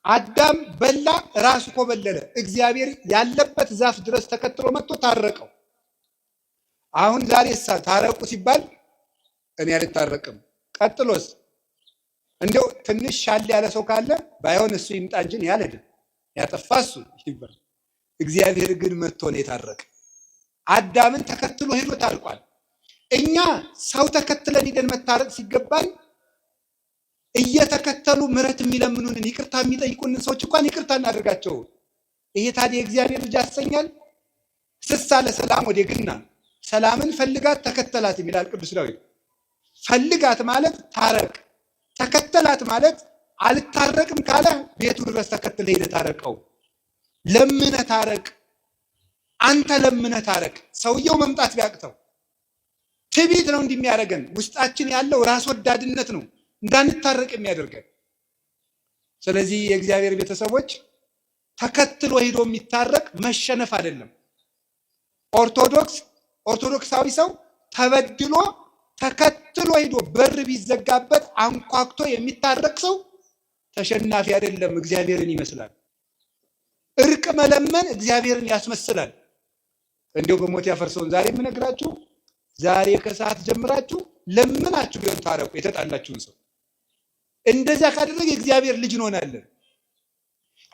አዳም በላ፣ ራሱ ኮበለለ። እግዚአብሔር ያለበት ዛፍ ድረስ ተከትሎ መጥቶ ታረቀው። አሁን ዛሬ ታረቁ ሲባል እኔ አልታረቅም። ቀጥሎስ እንደው ትንሽ ሻል ያለ ሰው ካለ ባይሆን እሱ ይምጣ እንጂ ያለድ ያጠፋ እሱ ይባል። እግዚአብሔር ግን መጥቶ ነው የታረቀ። አዳምን ተከትሎ ሄዶ ታርቋል። እኛ ሰው ተከትለን ሄደን መታረቅ ሲገባን እየተከተሉ ምሕረት የሚለምኑንን ይቅርታ የሚጠይቁንን ሰዎች እንኳን ይቅርታ እናደርጋቸው። ይሄ ታዲያ የእግዚአብሔር ልጅ ያሰኛል? ስሳ ለሰላም ወዴግና ሰላምን ፈልጋት ተከተላት የሚላል ቅዱስ ዳዊት። ፈልጋት ማለት ታረቅ፣ ተከተላት ማለት አልታረቅም ካለ ቤቱ ድረስ ተከትለ ሄደ ታረቀው። ለምነ ታረቅ። አንተ ለምነ ታረቅ። ሰውየው መምጣት ቢያቅተው ትዕቢት ነው እንደሚያደርገን። ውስጣችን ያለው ራስ ወዳድነት ነው እንዳንታረቅ የሚያደርገን። ስለዚህ የእግዚአብሔር ቤተሰቦች ተከትሎ ሄዶ የሚታረቅ መሸነፍ አይደለም። ኦርቶዶክሳዊ ሰው ተበድሎ ተከትሎ ሄዶ በር ቢዘጋበት አንኳክቶ የሚታረቅ ሰው ተሸናፊ አይደለም፣ እግዚአብሔርን ይመስላል። እርቅ መለመን እግዚአብሔርን ያስመስላል። እንዲሁ በሞት ያፈርሰውን ዛሬ የምነግራችሁ፣ ዛሬ ከሰዓት ጀምራችሁ ለምናችሁ ቢሆን ታረቁ የተጣላችሁን ሰው። እንደዚያ ካደረገ የእግዚአብሔር ልጅ እንሆናለን።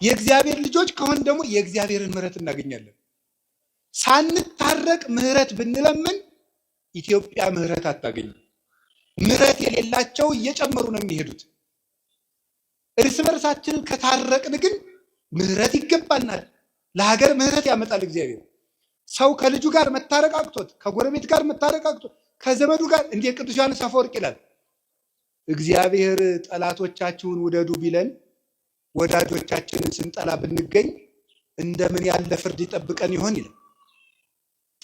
የእግዚአብሔር ልጆች ከሆን ደግሞ የእግዚአብሔርን ምሕረት እናገኛለን። ሳንታረቅ ምሕረት ብንለምን ኢትዮጵያ ምሕረት አታገኝም። ምሕረት የሌላቸው እየጨመሩ ነው የሚሄዱት። እርስ በርሳችንን ከታረቅን ግን ምሕረት ይገባናል። ለሀገር ምሕረት ያመጣል እግዚአብሔር። ሰው ከልጁ ጋር መታረቅ አቅቶት፣ ከጎረቤት ጋር መታረቅ አቅቶት፣ ከዘመዱ ጋር እንደ ቅዱስ ዮሐንስ አፈወርቅ ይላል፣ እግዚአብሔር ጠላቶቻችሁን ውደዱ ቢለን ወዳጆቻችንን ስንጠላ ብንገኝ እንደምን ያለ ፍርድ ይጠብቀን ይሆን ይላል።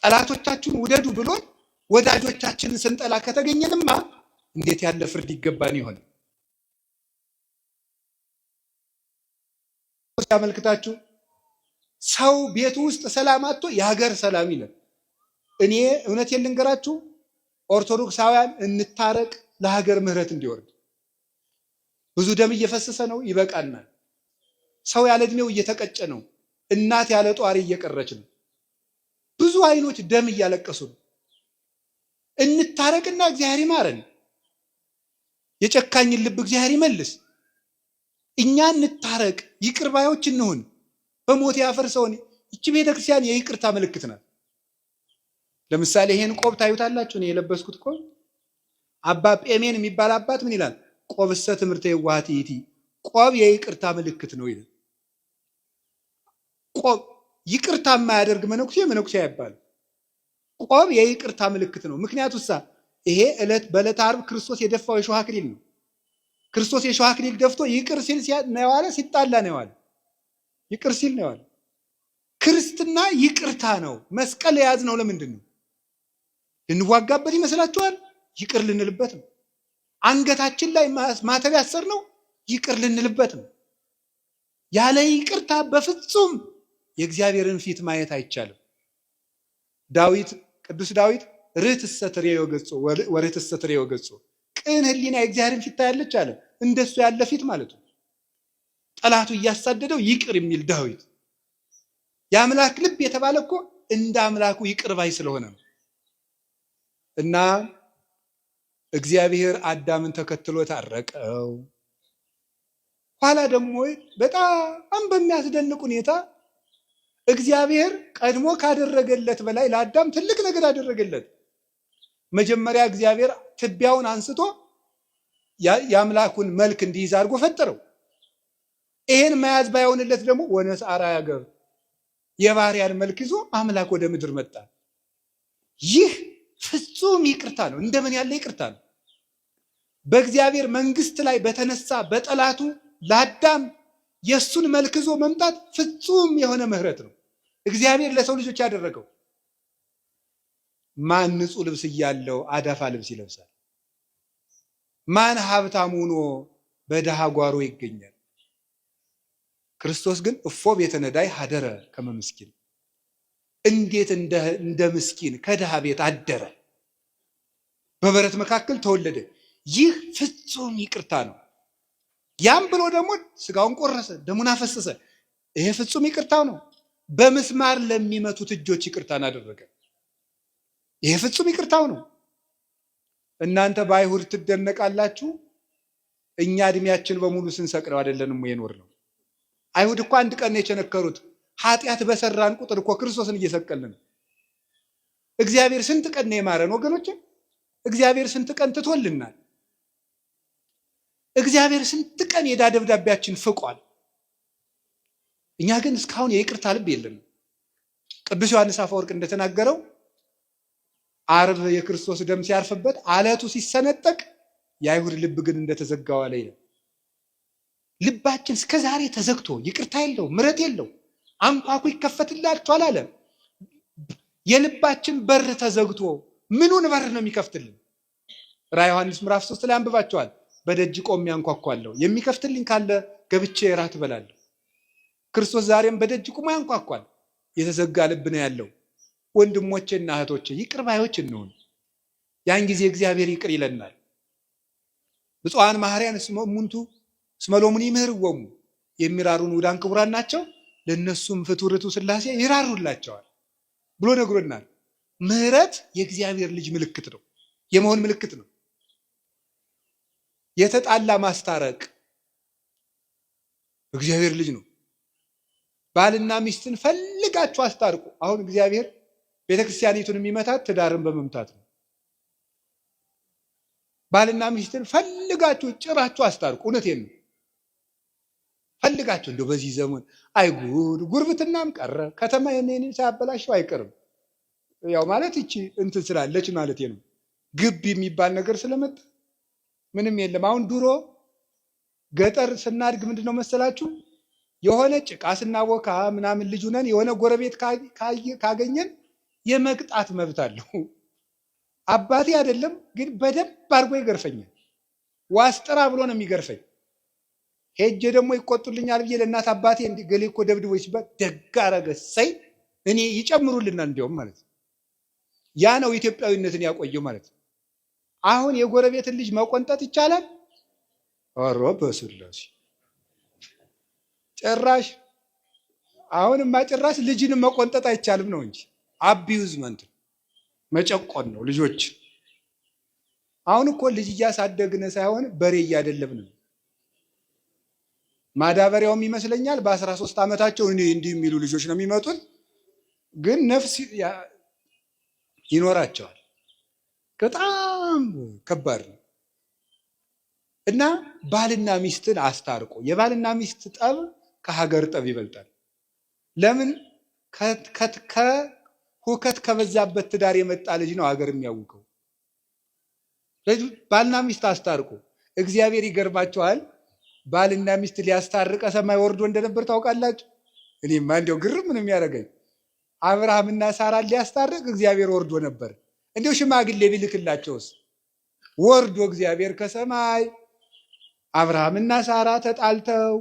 ጠላቶቻችሁን ውደዱ ብሎን ወዳጆቻችንን ስንጠላ ከተገኘንማ እንዴት ያለ ፍርድ ይገባን ይሆን? ያመልክታችሁ ሰው ቤቱ ውስጥ ሰላም አጥቶ የሀገር ሰላም ይላል። እኔ እውነቴን ልንገራችሁ፣ ኦርቶዶክሳውያን እንታረቅ፣ ለሀገር ምሕረት እንዲወርድ። ብዙ ደም እየፈሰሰ ነው፣ ይበቃናል። ሰው ያለ እድሜው እየተቀጨ ነው። እናት ያለ ጧሪ እየቀረች ነው። ብዙ አይኖች ደም እያለቀሱ ነው። እንታረቅና እግዚአብሔር ይማረን። የጨካኝን ልብ እግዚአብሔር ይመልስ። እኛ እንታረቅ፣ ይቅር ባዮች እንሁን። በሞት ያፈርሰውን ይቺ ቤተክርስቲያን የይቅርታ ምልክት ናት። ለምሳሌ ይሄን ቆብ ታዩታላችሁ። እኔ የለበስኩት ቆብ አባ ጴሜን የሚባል አባት ምን ይላል? ቆብሰ ትምህርተ የዋሃት ይእቲ፣ ቆብ የይቅርታ ምልክት ነው ይላል። ቆብ ይቅርታ የማያደርግ መነኩሴ አይባልም። ቆብ የይቅርታ ምልክት ነው። ምክንያቱሳ ይሄ በዕለተ ዓርብ ክርስቶስ የደፋው የሾህ አክሊል ነው። ክርስቶስ የሾህ አክሊል ደፍቶ ይቅር ሲል ነው የዋለ፣ ሲጣላ ነው የዋለ። ይቅር ሲል ነው የዋለ። ክርስትና ይቅርታ ነው። መስቀል የያዝነው ለምንድን ነው? ልንዋጋበት ይመስላችኋል? ይቅር ልንልበት ነው። አንገታችን ላይ ማተብ ያሰርነው ይቅር ልንልበት ነው። ያለ ይቅርታ በፍጹም የእግዚአብሔርን ፊት ማየት አይቻልም። ቅዱስ ዳዊት ርትዕሰ ትሬዮ ገጾ ወርትዕሰ ትሬዮ ገጾ፣ ቅን ሕሊና የእግዚአብሔርን ፊት ታያለች አለ። እንደሱ ያለ ፊት ማለት ነው። ጠላቱ እያሳደደው ይቅር የሚል ዳዊት። የአምላክ ልብ የተባለ እኮ እንደ አምላኩ ይቅር ባይ ስለሆነ ነው። እና እግዚአብሔር አዳምን ተከትሎ ታረቀው። ኋላ ደግሞ በጣም በሚያስደንቅ ሁኔታ እግዚአብሔር ቀድሞ ካደረገለት በላይ ለአዳም ትልቅ ነገር አደረገለት። መጀመሪያ እግዚአብሔር ትቢያውን አንስቶ የአምላኩን መልክ እንዲይዝ አድርጎ ፈጠረው። ይሄን መያዝ ባይሆንለት ደግሞ ወነስአ አርአያ ገብር፣ የባሪያን መልክ ይዞ አምላክ ወደ ምድር መጣ። ይህ ፍጹም ይቅርታ ነው። እንደምን ያለ ይቅርታ ነው! በእግዚአብሔር መንግስት ላይ በተነሳ በጠላቱ ለአዳም የእሱን መልክ ይዞ መምጣት ፍጹም የሆነ ምሕረት ነው እግዚአብሔር ለሰው ልጆች ያደረገው። ማን ንጹሕ ልብስ እያለው አዳፋ ልብስ ይለብሳል? ማን ሀብታም ሆኖ በድሃ ጓሮ ይገኛል? ክርስቶስ ግን እፎ ቤተ ነዳይ ሀደረ ከመ ምስኪን፣ እንዴት እንደ ምስኪን ከድሃ ቤት አደረ፣ በበረት መካከል ተወለደ። ይህ ፍጹም ይቅርታ ነው። ያም ብሎ ደግሞ ስጋውን ቆረሰ፣ ደሙን አፈሰሰ። ይሄ ፍጹም ይቅርታው ነው። በምስማር ለሚመቱት እጆች ይቅርታን አደረገ። ይሄ ፍጹም ይቅርታው ነው። እናንተ በአይሁድ ትደነቃላችሁ፣ እኛ እድሜያችን በሙሉ ስንሰቅለው አይደለንም የኖር ነው። አይሁድ እኮ አንድ ቀን የቸነከሩት። ኃጢአት በሰራን ቁጥር እኮ ክርስቶስን እየሰቀልን ነው። እግዚአብሔር ስንት ቀን ነው የማረን ወገኖች? እግዚአብሔር ስንት ቀን ትቶልናል? እግዚአብሔር ስንት ቀን የዕዳ ደብዳቤያችን ፍቋል። እኛ ግን እስካሁን የይቅርታ ልብ የለንም። ቅዱስ ዮሐንስ አፈወርቅ እንደተናገረው ዓርብ የክርስቶስ ደም ሲያርፍበት አለቱ ሲሰነጠቅ የአይሁድ ልብ ግን እንደተዘጋው አለ ይላል። ልባችን እስከዛሬ ተዘግቶ ይቅርታ የለው ምሕረት የለው አንኳኩ ይከፈትላችኋል አለ። የልባችን በር ተዘግቶ ምኑን በር ነው የሚከፍትልን? ራዕየ ዮሐንስ ምዕራፍ 3 ላይ አንብባችኋል። በደጅ ቆሜ አንኳኳለሁ፣ የሚከፍትልኝ ካለ ገብቼ እራት እበላለሁ። ክርስቶስ ዛሬም በደጅ ቆሞ ያንኳኳል። የተዘጋ ልብ ነው ያለው። ወንድሞቼና እህቶቼ ይቅር ባዮች እንሆን። ያን ጊዜ እግዚአብሔር ይቅር ይለናል። ብፁዓን መሐርያን እስመ እሙንቱ እስመ ሎሙኒ ይምህርዎሙ፣ የሚራሩን ውዳን ክቡራን ናቸው ለነሱም ፍቱር ርቱዕ ሥላሴ ይራሩላቸዋል ብሎ ነግሮናል። ምህረት የእግዚአብሔር ልጅ ምልክት ነው፣ የመሆን ምልክት ነው። የተጣላ ማስታረቅ እግዚአብሔር ልጅ ነው። ባልና ሚስትን ፈልጋችሁ አስታርቁ። አሁን እግዚአብሔር ቤተክርስቲያኒቱን የሚመታት ትዳርን በመምታት ነው። ባልና ሚስትን ፈልጋችሁ ጭራችሁ አስታርቁ። እውነቴን ነው። ፈልጋችሁ እንደው በዚህ ዘመን አይጉድ ጉርብትናም ቀረ። ከተማ የኔን ሳያበላሸው አይቀርም። ያው ማለት እቺ እንትን ስላለች ማለት ነው። ግብ የሚባል ነገር ስለመጣ ምንም የለም። አሁን ድሮ ገጠር ስናድግ ምንድነው መሰላችሁ የሆነ ጭቃ ስናቦካ ምናምን ልጅ ነን የሆነ ጎረቤት ካገኘን የመቅጣት መብት አለው። አባቴ አይደለም ግን በደንብ አድርጎ ይገርፈኛል። ዋስጥራ ብሎ ነው የሚገርፈኝ። ሄጄ ደግሞ ይቆጡልኛል ብዬ ለእናት አባቴ ገሌ እኮ ደብድቦኝ ሲባል ደግ አደረገ ሰይ እኔ ይጨምሩልናል እንዲያውም ማለት ነው። ያ ነው ኢትዮጵያዊነትን ያቆየው ማለት ነው። አሁን የጎረቤትን ልጅ መቆንጠጥ ይቻላል? ኧረ በስላሴ ጭራሽ አሁንማ ጭራሽ ልጅንም መቆንጠጥ አይቻልም ነው እንጂ አቢዩዝመንት መጨቆን ነው ልጆች። አሁን እኮ ልጅ እያሳደግን ሳይሆን በሬ እያደለብን ነው። ማዳበሪያውም ይመስለኛል በ13 ዓመታቸው እንዲህ የሚሉ ልጆች ነው የሚመጡት፣ ግን ነፍስ ይኖራቸዋል። በጣም ከባድ ነው። እና ባልና ሚስትን አስታርቆ የባልና ሚስት ጠብ ከሀገር ጠብ ይበልጣል። ለምን? ሁከት ከበዛበት ትዳር የመጣ ልጅ ነው ሀገር የሚያውቀው። ባልና ሚስት አስታርቆ እግዚአብሔር ይገርማቸዋል። ባልና ሚስት ሊያስታርቀ ሰማይ ወርዶ እንደነበር ታውቃላችሁ? እኔማ እንዲያው ግርም ምን የሚያደርገኝ አብርሃምና ሳራን ሊያስታርቅ እግዚአብሔር ወርዶ ነበር። እንዲያው ሽማግሌ ቢልክላቸውስ? ወርዶ እግዚአብሔር ከሰማይ አብርሃምና ሳራ ተጣልተው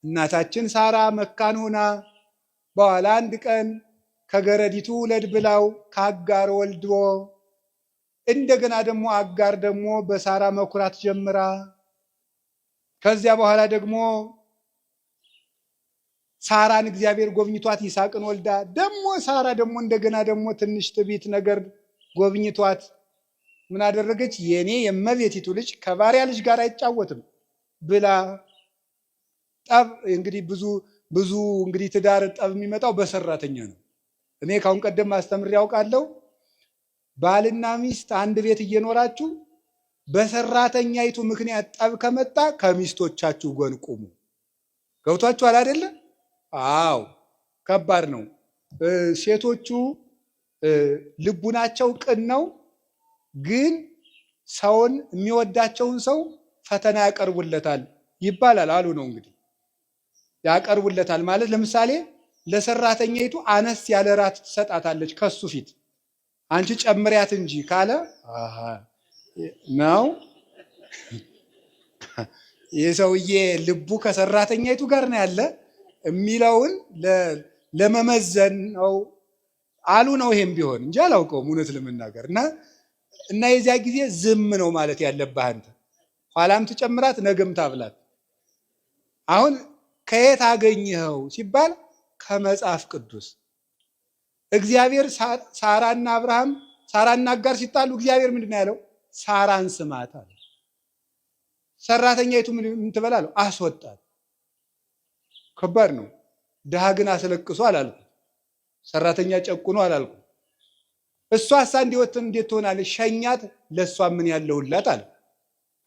እናታችን ሳራ መካን ሆና በኋላ አንድ ቀን ከገረዲቱ ውለድ ብላው ከአጋር ወልዶ እንደገና ደግሞ አጋር ደግሞ በሳራ መኩራት ጀምራ ከዚያ በኋላ ደግሞ ሳራን እግዚአብሔር ጎብኝቷት ይስሐቅን ወልዳ ደግሞ ሳራ ደግሞ እንደገና ደግሞ ትንሽ ትዕቢት ነገር ጎብኝቷት ምን አደረገች? የኔ የእመቤቲቱ ልጅ ከባሪያ ልጅ ጋር አይጫወትም ብላ ጠብ። እንግዲህ ብዙ እንግዲህ ትዳር ጠብ የሚመጣው በሰራተኛ ነው። እኔ ካሁን ቀደም አስተምሬ ያውቃለሁ። ባልና ሚስት አንድ ቤት እየኖራችሁ በሰራተኛይቱ ምክንያት ጠብ ከመጣ ከሚስቶቻችሁ ጎን ቁሙ። ገብቷችኋል አይደለ? አዎ፣ ከባድ ነው። ሴቶቹ ልቡናቸው ቅን ነው፣ ግን ሰውን የሚወዳቸውን ሰው ፈተና ያቀርቡለታል ይባላል አሉ ነው እንግዲህ። ያቀርቡለታል ማለት ለምሳሌ ለሰራተኛይቱ አነስ ያለ ራት ትሰጣታለች ከሱ ፊት፣ አንቺ ጨምሪያት እንጂ ካለ ነው የሰውዬ ልቡ ከሰራተኛይቱ ጋር ነው ያለ የሚለውን ለመመዘን ነው አሉ ነው። ይሄም ቢሆን እንጂ አላውቀውም እውነት ለመናገር እና የዚያ ጊዜ ዝም ነው ማለት ያለብህ አንተ። ኋላም ትጨምራት ነገም ታብላት። አሁን ከየት አገኘኸው ሲባል ከመጽሐፍ ቅዱስ። እግዚአብሔር ሳራና አብርሃም ሳራና አጋር ሲጣሉ እግዚአብሔር ምንድን ነው ያለው? ሳራን ስማት አለ። ሰራተኛይቱ ምን ትበላለሁ? አስወጣት። ከባድ ነው። ድሃ ግን አስለቅሶ አላልኩ፣ ሰራተኛ ጨቁኖ አላልኩ። እሷሳ እንዴት ትሆናለች? ሸኛት፣ ለእሷ ምን ያለውላት አለ።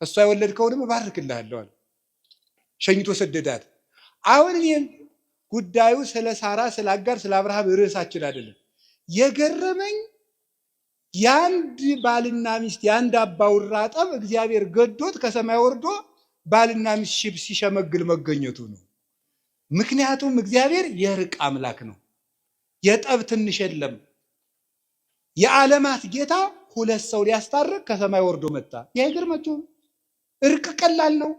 እሷ የወለድከውንም እባርክልሃለሁ አለ። ሸኝቶ ሰደዳት። አሁን እኔም ጉዳዩ ስለ ሳራ ስለ አጋር ስለ አብርሃም ርዕሳችን አይደለም። የገረመኝ የአንድ ባልና ሚስት የአንድ አባውራ ጠብ እግዚአብሔር ገዶት ከሰማይ ወርዶ ባልና ሚስት ሲሸመግል መገኘቱ ነው። ምክንያቱም እግዚአብሔር የእርቅ አምላክ ነው። የጠብ ትንሽ የለም። የዓለማት ጌታ ሁለት ሰው ሊያስታርቅ ከሰማይ ወርዶ መጣ። ይሄ ግርማችሁ እርቅ ቀላል ነው።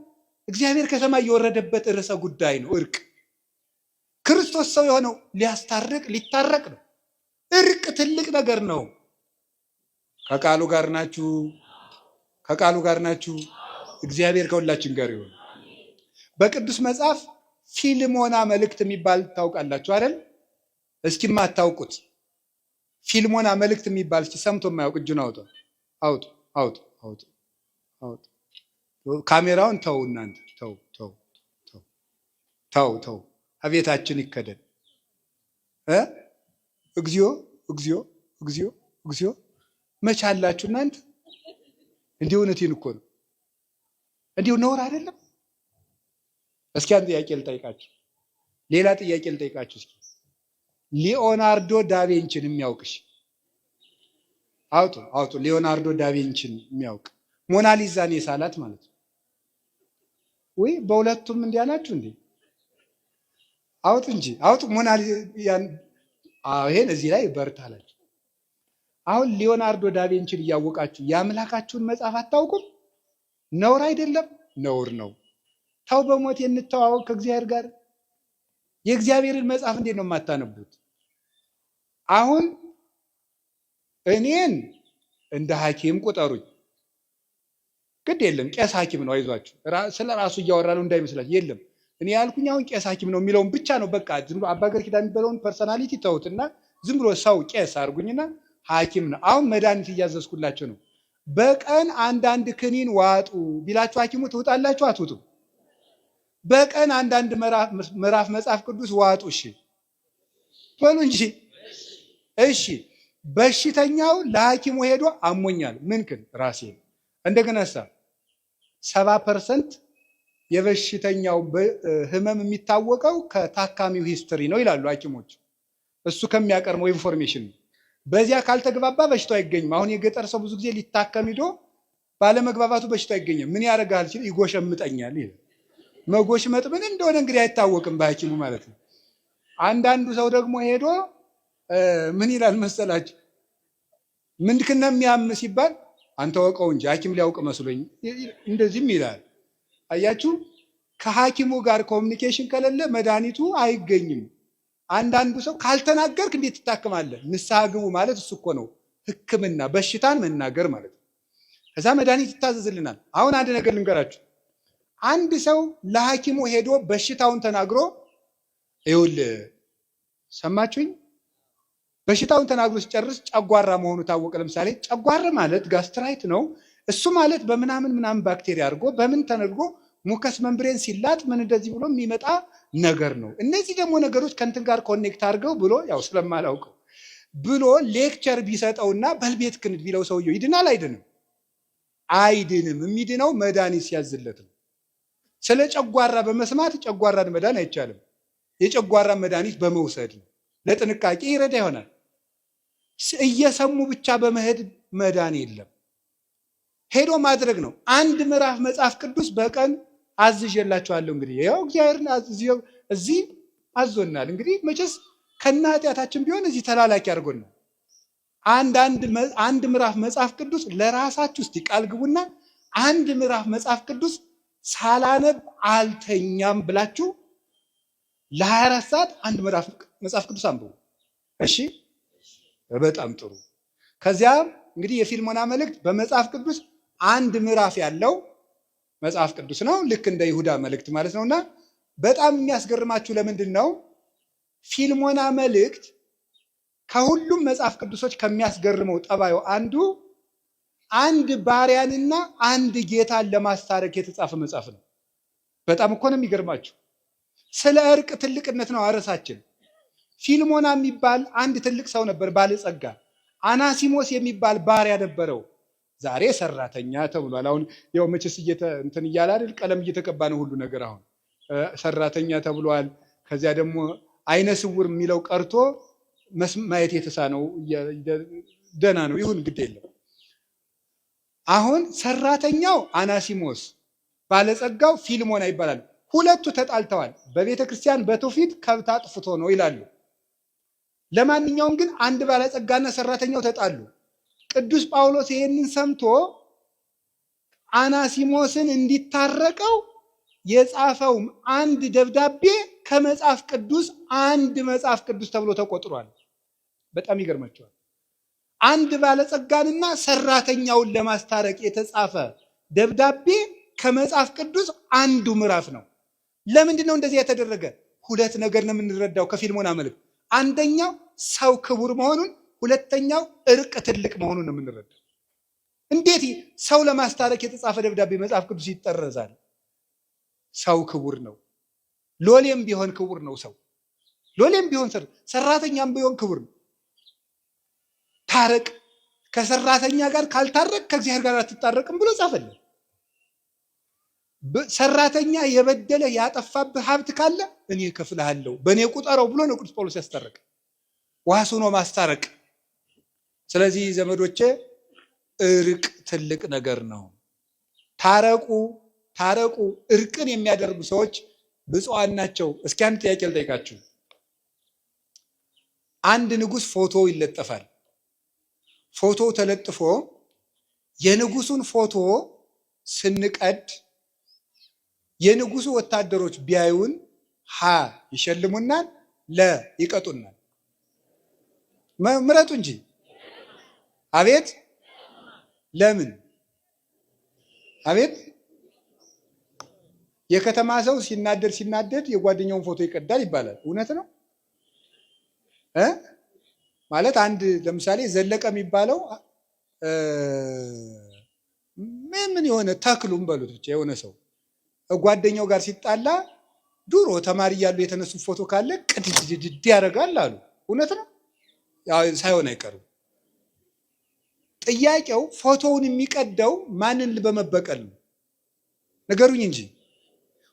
እግዚአብሔር ከሰማይ የወረደበት ርዕሰ ጉዳይ ነው እርቅ። ክርስቶስ ሰው የሆነው ሊያስታርቅ ሊታረቅ ነው። እርቅ ትልቅ ነገር ነው። ከቃሉ ጋር ናችሁ? ከቃሉ ጋር ናችሁ? እግዚአብሔር ከሁላችን ጋር ይሁን። በቅዱስ መጽሐፍ ፊልሞና መልእክት የሚባል ታውቃላችሁ አይደል? እስኪ ማታውቁት ፊልሞና መልእክት የሚባል እስኪ ሰምቶ የማያውቅ እጁን አውጡ አውጡ አውጡ አውጡ አውጡ። ካሜራውን ተው እናንተ ተው ተው ተው ተው ተው። አቤታችን ይከደን። እግዚኦ እግዚኦ እግዚኦ እግዚኦ። መች አላችሁ እናንተ? እንዲሁ እውነቴን እኮ ነው። እንዲሁ ነውር አይደለም። እስኪ አንድ ጥያቄ ልጠይቃችሁ፣ ሌላ ጥያቄ ልጠይቃችሁ። እስኪ ሊዮናርዶ ዳቪንቺን የሚያውቅሽ አውጡ አውጡ። ሊዮናርዶ ዳቪንቺን የሚያውቅ ሞናሊዛን የሳላት ማለት ነው ወይ? በሁለቱም እንዲያ ናችሁ እንዴ? አውጡ እንጂ አውጡ። ሞናሊዛን ይሄን እዚህ ላይ በርታላችሁ። አሁን ሊዮናርዶ ዳቪንቺን እያወቃችሁ የአምላካችሁን መጽሐፍ አታውቁም? ነውር አይደለም? ነውር ነው። ተው በሞት እንተዋወቅ ከእግዚአብሔር ጋር። የእግዚአብሔርን መጽሐፍ እንዴት ነው የማታነቡት? አሁን እኔን እንደ ሐኪም ቁጠሩኝ። ግድ የለም ቄስ ሐኪም ነው፣ አይዟችሁ። ስለ ራሱ እያወራ ነው እንዳይመስላችሁ። የለም እኔ ያልኩኝ አሁን ቄስ ሐኪም ነው የሚለውን ብቻ ነው። በቃ ዝም ብሎ አባ ገር ኪዳን የሚባለውን ፐርሰናሊቲ ተውትና ዝም ብሎ ሰው ቄስ አድርጉኝና ሐኪም ነው። አሁን መድኃኒት እያዘዝኩላቸው ነው። በቀን አንዳንድ ክኒን ዋጡ ቢላችሁ ሐኪሙ ትውጣላችሁ አትውጡ? በቀን አንዳንድ ምዕራፍ መጽሐፍ ቅዱስ ዋጡ። እሺ በሉ እንጂ እሺ። በሽተኛው ለሐኪሙ ሄዶ አሞኛል ምንክን ራሴ እንደገና 70% የበሽተኛው ህመም የሚታወቀው ከታካሚው ሂስትሪ ነው ይላሉ ሐኪሞች። እሱ ከሚያቀርበው ኢንፎርሜሽን ነው። በዚያ ካልተግባባ በሽታው አይገኝም። አሁን የገጠር ሰው ብዙ ጊዜ ሊታከም ሄዶ ባለመግባባቱ በሽታው አይገኝም። ምን ያደርጋል ሲል ይጎሸምጠኛል ይላል። መጎሽመጥ ምን እንደሆነ እንግዲህ አይታወቅም በሐኪሙ ማለት ነው። አንዳንዱ ሰው ደግሞ ሄዶ ምን ይላል መሰላችሁ? ምንድክና የሚያም ሲባል አንተ ወቀው እንጂ ሐኪም ሊያውቅ መስሎኝ እንደዚህም ይላል። አያችሁ፣ ከሐኪሙ ጋር ኮሚኒኬሽን ከሌለ መድኃኒቱ አይገኝም። አንዳንዱ ሰው ካልተናገርክ እንዴት ትታከማለህ? ንስሐ ግቡ ማለት እሱ እኮ ነው ሕክምና፣ በሽታን መናገር ማለት ነው። ከዛ መድኃኒት ይታዘዝልናል። አሁን አንድ ነገር ልንገራችሁ። አንድ ሰው ለሐኪሙ ሄዶ በሽታውን ተናግሮ ይኸውልህ፣ ሰማችሁኝ? በሽታውን ተናግሮ ሲጨርስ ጨጓራ መሆኑ ታወቀ። ለምሳሌ ጨጓራ ማለት ጋስትራይት ነው። እሱ ማለት በምናምን ምናምን ባክቴሪያ አድርጎ በምን ተነድጎ ሙከስ መንብሬን ሲላጥ ምን እንደዚህ ብሎ የሚመጣ ነገር ነው። እነዚህ ደግሞ ነገሮች ከእንትን ጋር ኮኔክት አድርገው ብሎ ያው ስለማላውቀው ብሎ ሌክቸር ቢሰጠውና በልቤት ክንድ ቢለው ሰውየው ይድናል አይድንም? አይድንም። የሚድነው መድኃኒት ሲያዝለት ነው። ስለ ጨጓራ በመስማት ጨጓራን መዳን አይቻልም። የጨጓራ መድኃኒት በመውሰድ ነው። ለጥንቃቄ ይረዳ ይሆናል። እየሰሙ ብቻ በመሄድ መዳን የለም። ሄዶ ማድረግ ነው። አንድ ምዕራፍ መጽሐፍ ቅዱስ በቀን አዝዤላችኋለሁ። እንግዲህ ያው እግዚአብሔር እዚህ አዞናል። እንግዲህ መቼስ ከነ ኃጢአታችን ቢሆን እዚህ ተላላኪ አድርጎናል። አንድ ምዕራፍ መጽሐፍ ቅዱስ ለራሳችሁ እስቲ ቃል ግቡና አንድ ምዕራፍ መጽሐፍ ቅዱስ ሳላነብ አልተኛም ብላችሁ ለ24 ሰዓት አንድ ምዕራፍ መጽሐፍ ቅዱስ አንብቡ። እሺ፣ በጣም ጥሩ። ከዚያም እንግዲህ የፊልሞና መልእክት በመጽሐፍ ቅዱስ አንድ ምዕራፍ ያለው መጽሐፍ ቅዱስ ነው። ልክ እንደ ይሁዳ መልእክት ማለት ነውና በጣም የሚያስገርማችሁ ለምንድን ነው? ፊልሞና መልእክት ከሁሉም መጽሐፍ ቅዱሶች ከሚያስገርመው ጠባዩ አንዱ አንድ ባሪያንና አንድ ጌታን ለማስታረቅ የተጻፈ መጽሐፍ ነው። በጣም እኮ ነው የሚገርማችሁ። ስለ እርቅ ትልቅነት ነው አርዕሳችን። ፊልሞና የሚባል አንድ ትልቅ ሰው ነበር፣ ባለጸጋ። አናሲሞስ የሚባል ባሪያ ነበረው። ዛሬ ሰራተኛ ተብሏል። አሁን ያው መቼስ እንትን እያለ አይደል፣ ቀለም እየተቀባ ነው ሁሉ ነገር። አሁን ሰራተኛ ተብሏል። ከዚያ ደግሞ አይነ ስውር የሚለው ቀርቶ ማየት የተሳነው ደህና ነው፣ ይሁን ግድ የለም። አሁን ሰራተኛው አናሲሞስ ባለጸጋው ፊልሞና ይባላል። ሁለቱ ተጣልተዋል። በቤተ ክርስቲያን በትውፊት ከብት አጥፍቶ ነው ይላሉ። ለማንኛውም ግን አንድ ባለጸጋና ሰራተኛው ተጣሉ። ቅዱስ ጳውሎስ ይሄንን ሰምቶ አናሲሞስን እንዲታረቀው የጻፈው አንድ ደብዳቤ ከመጽሐፍ ቅዱስ አንድ መጽሐፍ ቅዱስ ተብሎ ተቆጥሯል። በጣም ይገርማቸዋል። አንድ ባለጸጋንና ሰራተኛውን ለማስታረቅ የተጻፈ ደብዳቤ ከመጽሐፍ ቅዱስ አንዱ ምዕራፍ ነው። ለምንድን ነው እንደዚህ የተደረገ? ሁለት ነገር ነው የምንረዳው ከፊልሞና መልእክት። አንደኛው ሰው ክቡር መሆኑን፣ ሁለተኛው እርቅ ትልቅ መሆኑን ነው የምንረዳው። እንዴት ሰው ለማስታረቅ የተጻፈ ደብዳቤ መጽሐፍ ቅዱስ ይጠረዛል? ሰው ክቡር ነው። ሎሌም ቢሆን ክቡር ነው። ሰው ሎሌም ቢሆን ሰራተኛም ቢሆን ክቡር ነው። ታረቅ፣ ከሰራተኛ ጋር ካልታረቅ ከእግዚአብሔር ጋር አትታረቅም ብሎ ጻፈልን። ሰራተኛ የበደለ ያጠፋብህ ሀብት ካለ እኔ እከፍልሃለሁ በእኔ ቁጠረው ብሎ ነው ቅዱስ ጳውሎስ ያስታረቅ። ዋሱ ነው ማስታረቅ። ስለዚህ ዘመዶቼ እርቅ ትልቅ ነገር ነው። ታረቁ ታረቁ። እርቅን የሚያደርጉ ሰዎች ብፁዓን ናቸው። እስኪ አንድ ጥያቄ ልጠይቃችሁ። አንድ ንጉሥ ፎቶ ይለጠፋል። ፎቶ ተለጥፎ የንጉሱን ፎቶ ስንቀድ የንጉሱ ወታደሮች ቢያዩን ሀ ይሸልሙናል፣ ለ ይቀጡናል። ምረጡ እንጂ። አቤት ለምን? አቤት የከተማ ሰው ሲናደድ የጓደኛውን ፎቶ ይቀዳል ይባላል። እውነት ነው ማለት አንድ ለምሳሌ ዘለቀ የሚባለው ምን የሆነ ተክሉም በሉት ብቻ የሆነ ሰው ጓደኛው ጋር ሲጣላ ድሮ ተማሪ እያሉ የተነሱ ፎቶ ካለ ቅድድድ ያደርጋል አሉ። እውነት ነው ሳይሆን አይቀርም። ጥያቄው ፎቶውን የሚቀደው ማንን በመበቀል ነው? ነገሩኝ እንጂ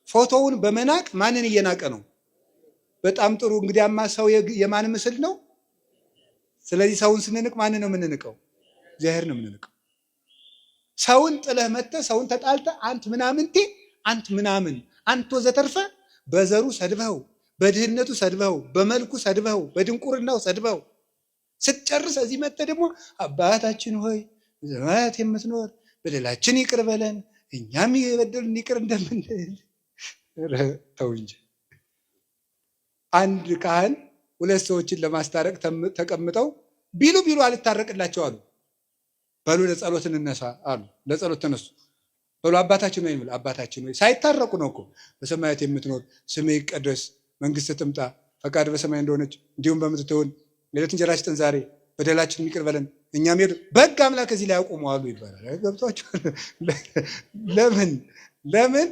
ፎቶውን በመናቅ ማንን እየናቀ ነው? በጣም ጥሩ። እንግዲያማ ሰው የማን ምስል ነው? ስለዚህ ሰውን ስንንቅ ማንን ነው የምንንቀው? እግዚአብሔር ነው የምንንቀው። ሰውን ጥለህ መጥተህ ሰውን ተጣልተህ አንት ምናምንቴ አንት ምናምን አንተ ወዘተርፈ በዘሩ ሰድበው፣ በድህነቱ ሰድበው፣ በመልኩ ሰድበው፣ በድንቁርናው ሰድበው ስትጨርስ እዚህ መጥተህ ደግሞ አባታችን ሆይ በሰማያት የምትኖር በደላችን ይቅር በለን እኛም የበደሉን ይቅር እንደምንል። ተው እንጂ። አንድ ካህን ሁለት ሰዎችን ለማስታረቅ ተቀምጠው ቢሉ አልታረቅላቸው አሉ። በሉ ለጸሎት እንነሳ አሉ። ለጸሎት ተነሱ። በሉ አባታችን ሆይ የሚል አባታችን ሆይ ሳይታረቁ ነው እኮ። በሰማያት የምትኖር ስምህ ይቀደስ፣ መንግስትህ ትምጣ፣ ፈቃድ በሰማይ እንደሆነች እንዲሁም በምድር ትሁን። የዕለት እንጀራችንን ስጠን ዛሬ፣ በደላችንን ይቅር በለን እኛም በሕግ አምላክ እዚህ ላይ ያቆሙ አሉ ይባላል። ገብቷችኋል? ለምን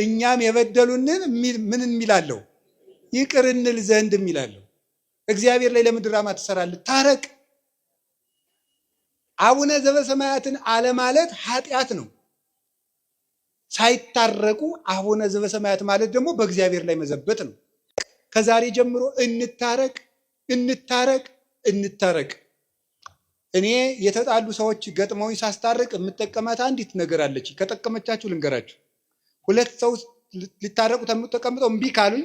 እኛም የበደሉንን ምን የሚላለው ይቅር እንል ዘንድ የሚላለው። እግዚአብሔር ላይ ለምን ድራማ ትሰራለህ? ታረቅ። አቡነ ዘበሰማያትን አለማለት ኃጢአት ነው። ሳይታረቁ አቡነ ዘበሰማያት ማለት ደግሞ በእግዚአብሔር ላይ መዘበት ነው። ከዛሬ ጀምሮ እንታረቅ። እኔ የተጣሉ ሰዎች ገጥመውኝ ሳስታርቅ የምጠቀማት አንዲት ነገር አለች። ከጠቀመቻችሁ ልንገራችሁ። ሁለት ሰው ሊታረቁ ተቀምጠው እምቢ ካሉኝ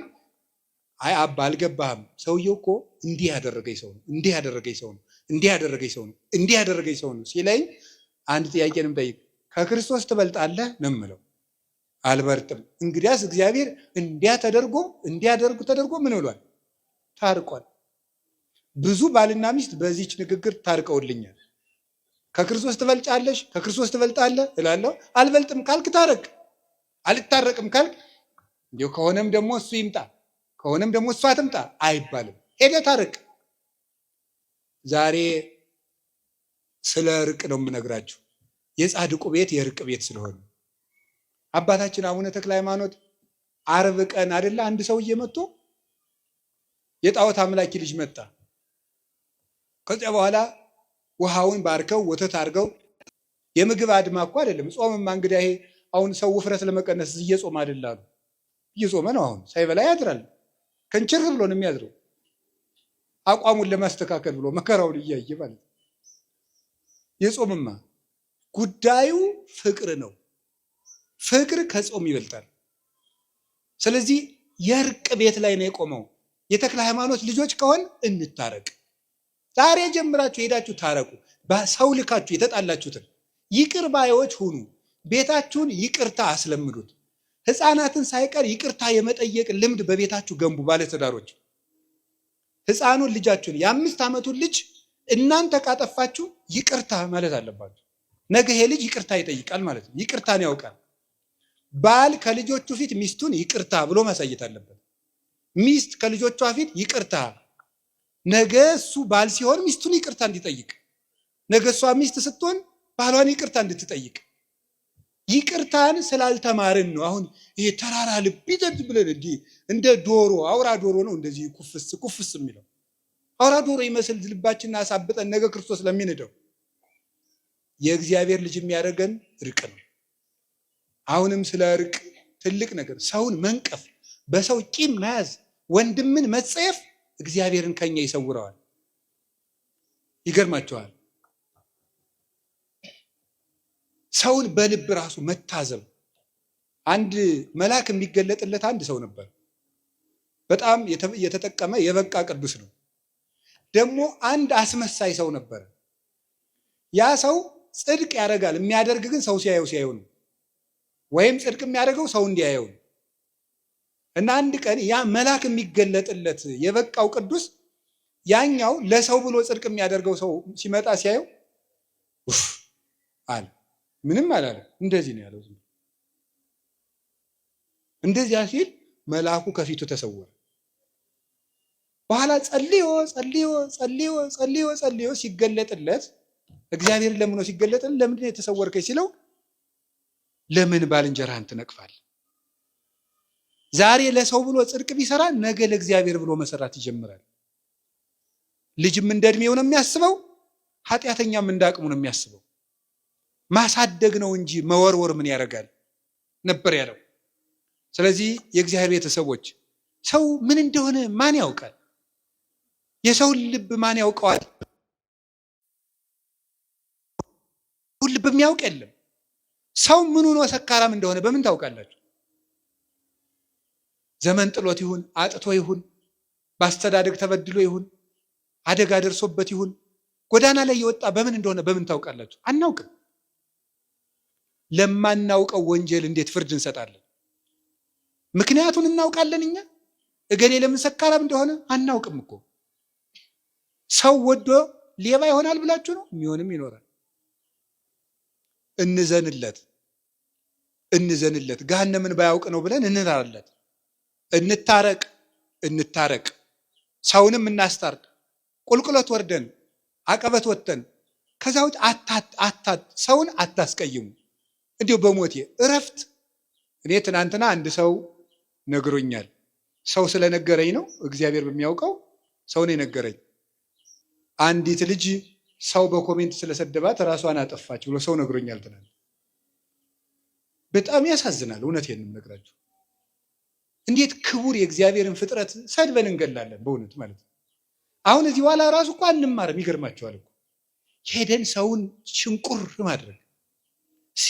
አይ አባ አልገባህም፣ ሰውየው እኮ እንዲህ ያደረገኝ ሰው ነው፣ እንዲህ ያደረገኝ ሰው ነው፣ እንዲህ ያደረገኝ ሰው ነው፣ እንዲህ ያደረገኝ ሰው ነው ሲለኝ አንድ ጥያቄንም ጠይቅ። ከክርስቶስ ትበልጣለህ ነው የምለው። አልበርጥም። እንግዲያስ እግዚአብሔር እንዲያደርጉ ተደርጎ ምን ብሏል? ታርቋል። ብዙ ባልና ሚስት በዚች ንግግር ታርቀውልኛል። ከክርስቶስ ትበልጫለሽ፣ ከክርስቶስ ትበልጣለህ እላለሁ። አልበልጥም ካልክ ታረቅ፣ አልታረቅም ካልክ እንዲሁ ከሆነም ደግሞ እሱ ይምጣ፣ ከሆነም ደግሞ እሷ ትምጣ አይባልም። ሄደህ ታረቅ። ዛሬ ስለ እርቅ ነው የምነግራችሁ። የጻድቁ ቤት የእርቅ ቤት ስለሆነ አባታችን አቡነ ተክለ ሃይማኖት ዓርብ ቀን አይደለ አንድ ሰውዬ መጥቶ የጣዖት አምላኪ ልጅ መጣ። ከዚያ በኋላ ውሃውን ባርከው ወተት አድርገው የምግብ አድማ እኮ አይደለም ጾምማ። እንግዲህ ይሄ አሁን ሰው ውፍረት ለመቀነስ እየጾም አይደላሉ። እየጾመ ነው። አሁን ሳይበላ ያድራል። ከንችር ብሎ ነው የሚያድረው። አቋሙን ለማስተካከል ብሎ መከራውን እያየ ማለት ነው። የጾምማ ጉዳዩ ፍቅር ነው። ፍቅር ከጾም ይበልጣል። ስለዚህ የእርቅ ቤት ላይ ነው የቆመው። የተክለ ሃይማኖት ልጆች ከሆን እንታረቅ። ዛሬ ጀምራችሁ ሄዳችሁ ታረቁ። ሰው ልካችሁ የተጣላችሁትን ይቅር ባዮች ሁኑ። ቤታችሁን ይቅርታ አስለምዱት። ሕፃናትን ሳይቀር ይቅርታ የመጠየቅ ልምድ በቤታችሁ ገንቡ። ባለትዳሮች ሕፃኑን ልጃችሁን የ5 ዓመቱን ልጅ እናንተ ካጠፋችሁ ይቅርታ ማለት አለባችሁ። ነገ ይሄ ልጅ ይቅርታ ይጠይቃል ማለት ነው። ይቅርታን ያውቃል። ባል ከልጆቹ ፊት ሚስቱን ይቅርታ ብሎ ማሳየት አለበት። ሚስት ከልጆቿ ፊት ይቅርታ፣ ነገ እሱ ባል ሲሆን ሚስቱን ይቅርታ እንዲጠይቅ፣ ነገ እሷ ሚስት ስትሆን ባሏን ይቅርታ እንድትጠይቅ። ይቅርታን ስላልተማርን ነው አሁን ይሄ ተራራ ልብ ይዘድ ብለን እንደ ዶሮ አውራ ዶሮ ነው እንደዚህ ኩፍስ የሚለው። አውራ ዶሮ ይመስል ልባችንን አሳብጠን ነገ ክርስቶስ ለሚንደው። የእግዚአብሔር ልጅ የሚያደርገን እርቅ ነው። አሁንም ስለ እርቅ ትልቅ ነገር፣ ሰውን መንቀፍ፣ በሰው ቂም መያዝ፣ ወንድምን መጸየፍ እግዚአብሔርን ከኛ ይሰውረዋል። ይገርማቸዋል። ሰውን በልብ ራሱ መታዘብ። አንድ መልአክ የሚገለጥለት አንድ ሰው ነበር። በጣም የተጠቀመ የበቃ ቅዱስ ነው። ደግሞ አንድ አስመሳይ ሰው ነበር። ያ ሰው ጽድቅ ያደርጋል። የሚያደርግ ግን ሰው ሲያየው ነው። ወይም ጽድቅ የሚያደርገው ሰው እንዲያየው ነው። እና አንድ ቀን ያ መልአክ የሚገለጥለት የበቃው ቅዱስ ያኛው ለሰው ብሎ ጽድቅ የሚያደርገው ሰው ሲመጣ ሲያየው ኡፍ አለ። ምንም አላለ። እንደዚህ ነው ያለው። እንደዚያ ሲል መልአኩ ከፊቱ ተሰወረ። በኋላ ጸልዮ ሲገለጥለት እግዚአብሔር ለምኖ ሲገለጥለት ለምንድን ነው የተሰወርከኝ ሲለው ለምን ባልንጀራህን ትነቅፋለህ? ዛሬ ለሰው ብሎ ጽድቅ ቢሰራ ነገ ለእግዚአብሔር ብሎ መሰራት ይጀምራል። ልጅም እንደ እድሜው ነው የሚያስበው፣ ኃጢአተኛም እንደ አቅሙ ነው የሚያስበው። ማሳደግ ነው እንጂ መወርወር ምን ያደርጋል ነበር ያለው። ስለዚህ የእግዚአብሔር ቤተሰቦች ሰው ምን እንደሆነ ማን ያውቃል? የሰውን ልብ ማን ያውቀዋል? ሁሉ ልብ የሚያውቅ የለም። ሰው ምን ሆኖ ሰካራም እንደሆነ በምን ታውቃላችሁ? ዘመን ጥሎት ይሁን፣ አጥቶ ይሁን፣ በአስተዳደግ ተበድሎ ይሁን፣ አደጋ ደርሶበት ይሁን፣ ጎዳና ላይ የወጣ በምን እንደሆነ በምን ታውቃላችሁ? አናውቅም። ለማናውቀው ወንጀል እንዴት ፍርድ እንሰጣለን? ምክንያቱን እናውቃለን እኛ። እገሌ ለምን ሰካራም እንደሆነ አናውቅም እኮ። ሰው ወዶ ሌባ ይሆናል ብላችሁ ነው? የሚሆንም ይኖራል። እንዘንለት ገሃነምን ባያውቅ ነው ብለን እንራራለት። እንታረቅ፣ ሰውንም እናስታርቅ። ቁልቁለት ወርደን አቀበት ወጥተን ከዛ ውጭ ሰውን አታስቀይሙ። እንዲሁ በሞቴ እረፍት። እኔ ትናንትና አንድ ሰው ነግሮኛል። ሰው ስለነገረኝ ነው፣ እግዚአብሔር በሚያውቀው ሰው ነው የነገረኝ። አንዲት ልጅ ሰው በኮሜንት ስለሰደባት ራሷን አጠፋች ብሎ ሰው ነግሮኛል ትናንት። በጣም ያሳዝናል። እውነቴን ነው የምነግራችሁ። እንዴት ክቡር የእግዚአብሔርን ፍጥረት ሰድበን እንገላለን በእውነት ማለት ነው። አሁን እዚህ በኋላ ራሱ እኮ አንማርም። ይገርማቸዋል እኮ ሄደን ሰውን ሽንቁር ማድረግ፣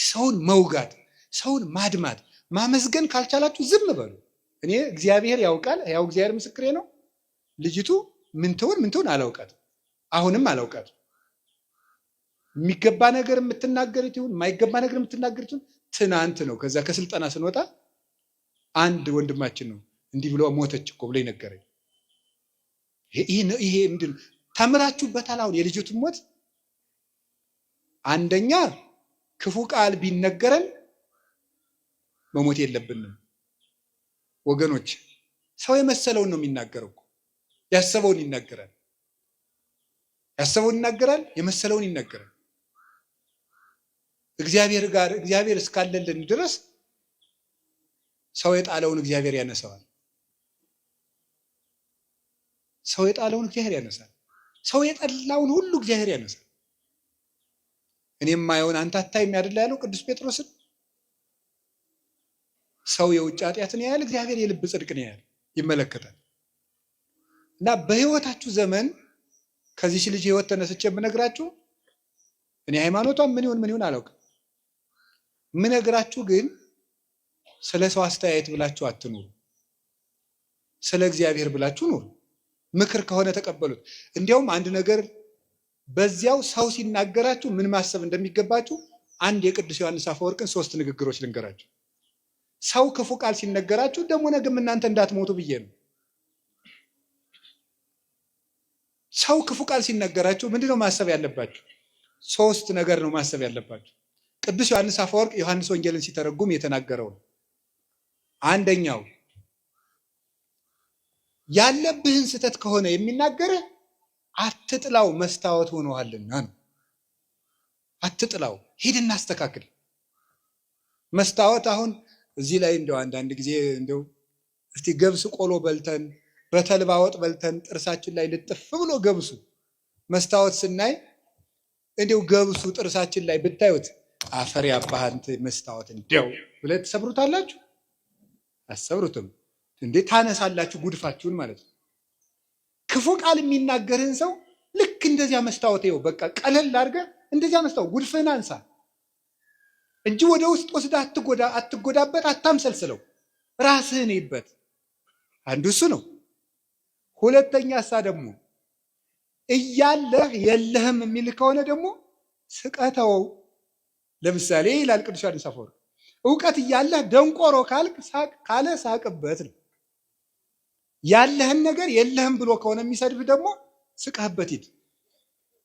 ሰውን መውጋት፣ ሰውን ማድማት፣ ማመስገን ካልቻላችሁ ዝም በሉ። እኔ እግዚአብሔር ያውቃል፣ ያው እግዚአብሔር ምስክሬ ነው። ልጅቱ ምን ትሆን አላውቃትም፣ አሁንም አላውቃትም። የሚገባ ነገር የምትናገሩት ይሁን የማይገባ ነገር የምትናገሩት ይሁን ትናንት ነው ከዛ ከስልጠና ስንወጣ አንድ ወንድማችን ነው እንዲህ ብሎ ሞተች እኮ ብሎ ይነገረኝ። ይሄ ምንድን ተምራችሁበታል? አሁን የልጅቱ ሞት አንደኛ ክፉ ቃል ቢነገረን መሞት የለብንም ወገኖች። ሰው የመሰለውን ነው የሚናገረው። ያሰበውን ይናገራል፣ የመሰለውን ይናገራል። እግዚአብሔር እስካለልን ድረስ ሰው የጣለውን እግዚአብሔር ያነሳዋል። ሰው የጠላውን ሁሉ እግዚአብሔር ያነሳል። እኔም ማየውን አንተ አታይም አይደል ያለው ቅዱስ ጴጥሮስን። ሰው የውጭ ኃጢአትን ያያል፣ እግዚአብሔር የልብ ጽድቅን ያያል፣ ይመለከታል። እና በህይወታችሁ ዘመን ከዚህች ልጅ ህይወት ተነስቼ የምነግራችሁ እኔ ሃይማኖቷን ምን ይሁን አላውቅም። የምነግራችሁ ግን ስለ ሰው አስተያየት ብላችሁ አትኑሩ። ስለ እግዚአብሔር ብላችሁ ኑሩ። ምክር ከሆነ ተቀበሉት። እንዲያውም አንድ ነገር በዚያው ሰው ሲናገራችሁ ምን ማሰብ እንደሚገባችሁ አንድ የቅዱስ ዮሐንስ አፈወርቅን 3 ንግግሮች ልንገራችሁ። ሰው ክፉ ቃል ሲነገራችሁ ደግሞ ነገም እናንተ እንዳትሞቱ ብዬ ነው። ሰው ክፉ ቃል ሲነገራችሁ ምንድነው ማሰብ ያለባችሁ? 3 ነገር ነው ማሰብ ያለባችሁ። ቅዱስ ዮሐንስ አፈወርቅ ዮሐንስ ወንጌልን ሲተረጉም የተናገረው ነው። አንደኛው ያለብህን ስህተት ከሆነ የሚናገርህ አትጥላው፣ መስታወት ሆኖሃልና ነው። አትጥላው፣ ሂድና አስተካክል። መስታወት አሁን እዚህ ላይ እንደው አንዳንድ ጊዜ እንደው እስቲ ገብስ ቆሎ በልተን በተልባ ወጥ በልተን ጥርሳችን ላይ ልጥፍ ብሎ ገብሱ መስታወት ስናይ እንደው ገብሱ ጥርሳችን ላይ ብታዩት አፈር ያባህንት መስታወት እንደው ብለህ ተሰብሩታላችሁ? አሰብሩትም እንዴ? ታነሳላችሁ ጉድፋችሁን ማለት ነው። ክፉ ቃል የሚናገርህን ሰው ልክ እንደዚያ መስታወት ይኸው በቃ ቀለል አድርገህ እንደዚያ መስታወት ጉድፍህን አንሳ እንጂ ወደ ውስጥ ወስደህ አትጎዳበት፣ አታምሰልስለው፣ ራስህን ይበት። አንዱ እሱ ነው። ሁለተኛ ደግሞ እያለህ የለህም የሚል ከሆነ ደግሞ ስቀተው። ለምሳሌ ይላል ቅዱስ ዮሐንስ አፈወርቅ እውቀት እያለህ ደንቆሮ ካለ ሳቅበት ነው። ያለህን ነገር የለህም ብሎ ከሆነ የሚሰድብህ ደግሞ ስቀህበት ሂድ።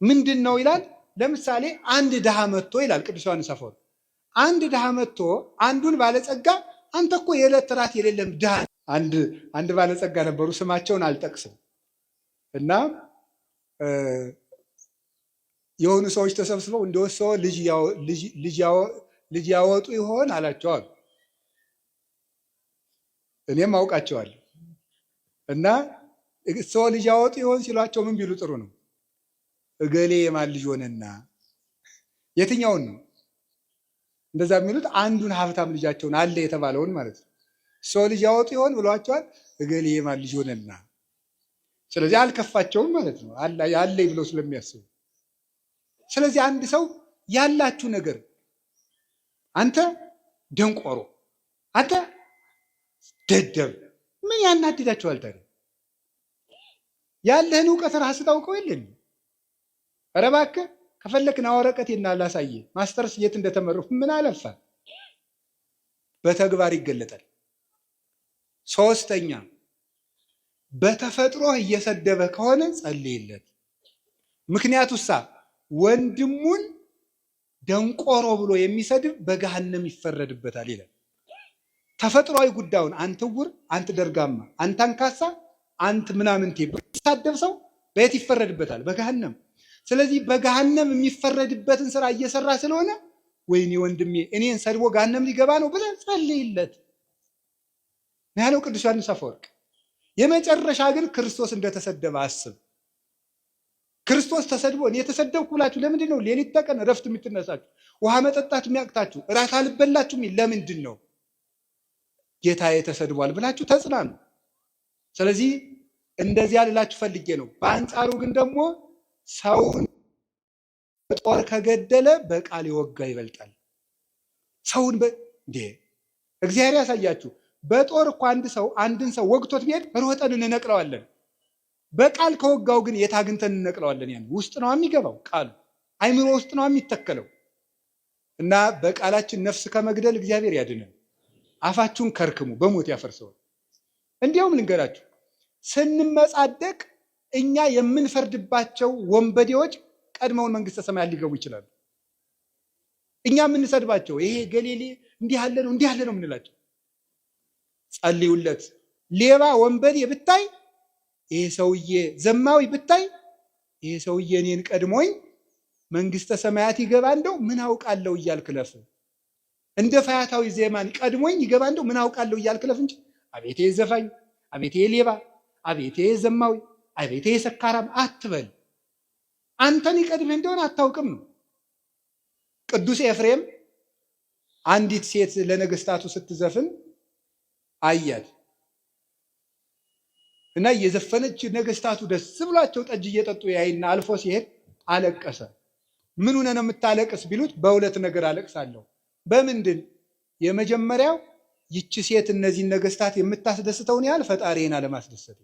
ምንድን ነው ይላል? ለምሳሌ አንድ ድሃ መጥቶ ይላል ቅዱስ ዮሐንስ አፈወርቅ አንድ ድሃ መጥቶ አንዱን ባለጸጋ አንተ እኮ የዕለት ራት የሌለም ድሃ። አንድ ባለጸጋ ነበሩ፣ ስማቸውን አልጠቅስም። እና የሆኑ ሰዎች ተሰብስበው እንደወሰው ልጅ ያወጡ ይሆን አላቸዋል። እኔም አውቃቸዋለሁ። እና ሰው ልጅ ያወጡ ይሆን ሲሏቸው ምን ቢሉ ጥሩ ነው? እገሌ የማን ልጅ ሆነና። የትኛውን ነው እንደዛ የሚሉት? አንዱን ሀብታም ልጃቸውን አለ የተባለውን ማለት ነው። ሰው ልጅ ያወጡ ይሆን ብሏቸዋል። እገሌ የማን ልጅ ሆነና። ስለዚህ አልከፋቸውም ማለት ነው፣ አለኝ ብለው ስለሚያስቡ። ስለዚህ አንድ ሰው ያላችሁ ነገር አንተ ደንቆሮ፣ አንተ ደደብ ምን ያናድዳቸዋል ታዲያ? ያለህን እውቀት ራስህ ታውቀው የለን? ኧረ እባክህ ከፈለክና ወረቀቴና ላሳየ ማስተርስ የት እንደተመረኩ ምን አለፋ። በተግባር ይገለጣል። 3ኛ በተፈጥሮ እየሰደበ ከሆነ ጸልይለት። ምክንያቱሳ ወንድሙን ደንቆሮ ብሎ የሚሰድብ በገሃነም ይፈረድበታል ይላል። ተፈጥሯዊ ጉዳዩን አንተ ዕውር፣ አንተ ደርጋማ፣ አንተ አንካሳ፣ አንተ ምናምንቴ ብትሳደብ ሰው በየት ይፈረድበታል? በገሃነም። ስለዚህ በገሃነም የሚፈረድበትን ስራ እየሰራ ስለሆነ ወይኔ ወንድሜ እኔን ሰድቦ ገሃነም ሊገባ ነው ብለህ ጸልይለት ያለው ቅዱስ ዮሐንስ አፈወርቅ። የመጨረሻ ግን ክርስቶስ እንደተሰደበ አስብ። ክርስቶስ ተሰድቦ እኔ የተሰደብኩ ብላችሁ ለምንድን ነው ሌሊት ተቀን እረፍት የምትነሳችሁ? ውሃ መጠጣት የሚያቅታችሁ? እራት አልበላችሁም? ለምንድን ነው? ጌታዬ ተሰድቧል ብላችሁ ተጽናኑ። ስለዚህ እንደዚያ ልላችሁ ፈልጌ ነው። በአንጻሩ ግን ደግሞ ሰውን በጦር ከገደለ በቃል የወጋ ይበልጣል። ሰውን እንዴ እግዚአብሔር ያሳያችሁ። በጦር እኮ አንድን ሰው ወግቶት ቢሄድ ሮጠን እንነቅለዋለን። በቃል ከወጋው ግን የት አግኝተን እንነቅለዋለን? ያን ውስጥ ነው የሚገባው፣ ቃሉ አይምሮ ውስጥ ነው የሚተከለው። እና በቃላችን ነፍስ ከመግደል እግዚአብሔር ያድነን። አፋችሁን ከርክሙ በሞት ያፈርሰዋል። እንዲያውም ልንገራችሁ፣ ስንመጻደቅ እኛ የምንፈርድባቸው ወንበዴዎች ቀድመውን መንግስተ ሰማያት ሊገቡ ይችላሉ። እኛ የምንሰድባቸው ይሄ ገሌሌ እንዲህ ያለ ነው እንዲህ ያለ ነው የምንላቸው፣ ጸልዩለት። ሌባ ወንበዴ ብታይ፣ ይሄ ሰውዬ ዘማዊ ብታይ፣ ይሄ ሰውዬ እኔን ቀድሞኝ መንግስተ ሰማያት ይገባ እንደው ምን አውቃለሁ እያልክ ለፍ። እንደ ፈያታዊ ዜማን ቀድሞኝ ይገባ እንደው ምን አውቃለሁ እያልክ ለፍ እንጂ አቤቴ ዘፋኝ፣ አቤቴ ሌባ፣ አቤቴ ዘማዊ፣ አቤቴ ሰካራም አትበል። አንተን ይቀድምህ እንደሆነ አታውቅም ነው። ቅዱስ ኤፍሬም አንዲት ሴት ለነገስታቱ ስትዘፍን አያት እና እየዘፈነች ነገስታቱ ደስ ብሏቸው ጠጅ እየጠጡ ያይና አልፎ ሲሄድ አለቀሰ። ምን ሆነ ነው የምታለቅስ ቢሉት፣ በሁለት ነገር አለቅሳለሁ። በምንድን? የመጀመሪያው ይቺ ሴት እነዚህን ነገስታት የምታስደስተውን ያህል ፈጣሪን አለማስደሰት፣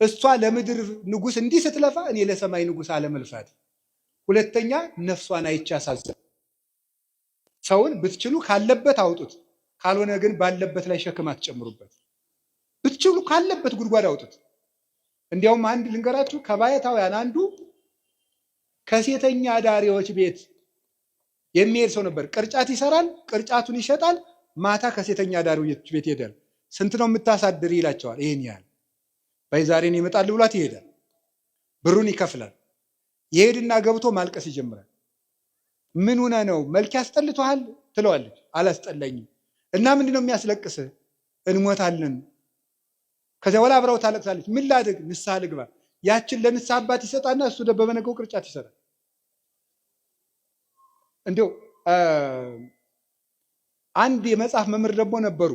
እሷ ለምድር ንጉስ እንዲህ ስትለፋ እኔ ለሰማይ ንጉስ አለመልፋት። ሁለተኛ ነፍሷን አይቻሳዘን። ሰውን ብትችሉ ካለበት አውጡት፣ ካልሆነ ግን ባለበት ላይ ሸክም አትጨምሩበት። ብትችሉ ካለበት ጉድጓድ አውጡት። እንዲያውም አንድ ልንገራችሁ፣ ከባይታውያን አንዱ ከሴተኛ አዳሪዎች ቤት የሚሄድ ሰው ነበር። ቅርጫት ይሰራል፣ ቅርጫቱን ይሸጣል። ማታ ከሴተኛ አዳሪዎች ቤት ይሄዳል። ስንት ነው የምታሳድር ይላቸዋል። ይሄን ያህል በዛሬን ይመጣል ብሏት ይሄዳል። ብሩን ይከፍላል። ይሄድና ገብቶ ማልቀስ ይጀምራል። ምን ሆነ ነው? መልክ ያስጠልቷል ትለዋለች። አላስጠላኝም። እና ምንድነው የሚያስለቅስህ? እንሞታለን። ከዚያ በኋላ አብራው ታለቅሳለች። ምን ላድርግ? ንስሐ ልግባ። ያችን ለንስሐ አባት ይሰጣና እሱ በበነገው ቅርጫት ይሰራል። እንዲያው አንድ የመጽሐፍ መምህር ደግሞ ነበሩ።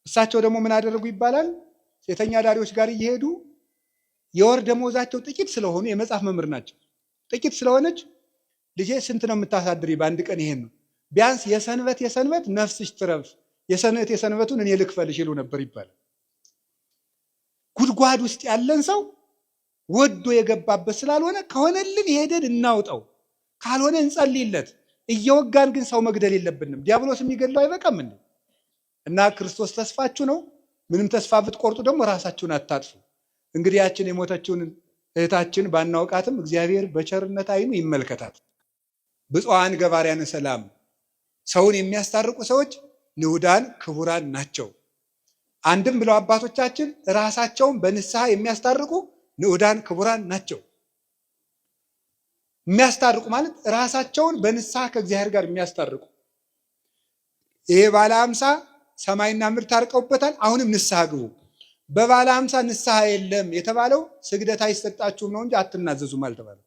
እሳቸው ደግሞ ምን አደረጉ ይባላል? ሴተኛ አዳሪዎች ጋር እየሄዱ የወር ደመወዛቸው ጥቂት ስለሆኑ የመጽሐፍ መምህር ናቸው። ጥቂት ስለሆነች ልጄ ስንት ነው የምታሳድሪ? በአንድ ቀን ይሄን ነው። ቢያንስ የሰንበት ነፍስሽ ትረፍ፣ የሰንበቱን እኔ ልክፈልሽ ይሉ ነበር ይባላል። ጉድጓድ ውስጥ ያለን ሰው ወዶ የገባበት ስላልሆነ ከሆነልን ሄደን እናውጣው፣ ካልሆነ እንጸልይለት። እየወጋን ግን ሰው መግደል የለብንም። ዲያብሎስ የሚገድለው አይበቃም እንዴ? እና ክርስቶስ ተስፋችሁ ነው። ምንም ተስፋ ብትቆርጡ ደግሞ ራሳችሁን አታጥፉ። እንግዲህ ያችን የሞተችውን እህታችን ባናውቃትም እግዚአብሔር በቸርነት አይኑ ይመልከታት። ብፁዓን ገባርያነ ሰላም፣ ሰውን የሚያስታርቁ ሰዎች ንዑዳን ክቡራን ናቸው። አንድም ብለው አባቶቻችን ራሳቸውን በንስሐ የሚያስታርቁ ንዑዳን ክቡራን ናቸው። የሚያስታርቁ ማለት ራሳቸውን በንስሐ ከእግዚአብሔር ጋር የሚያስታርቁ። ይሄ ባለ 50 ሰማይና ምድር ታርቀውበታል። አሁንም ንስሐ ግቡ። በባለ 50 ንስሐ የለም የተባለው ስግደት አይሰጣችሁም ነው እንጂ አትናዘዙም አልተባለም።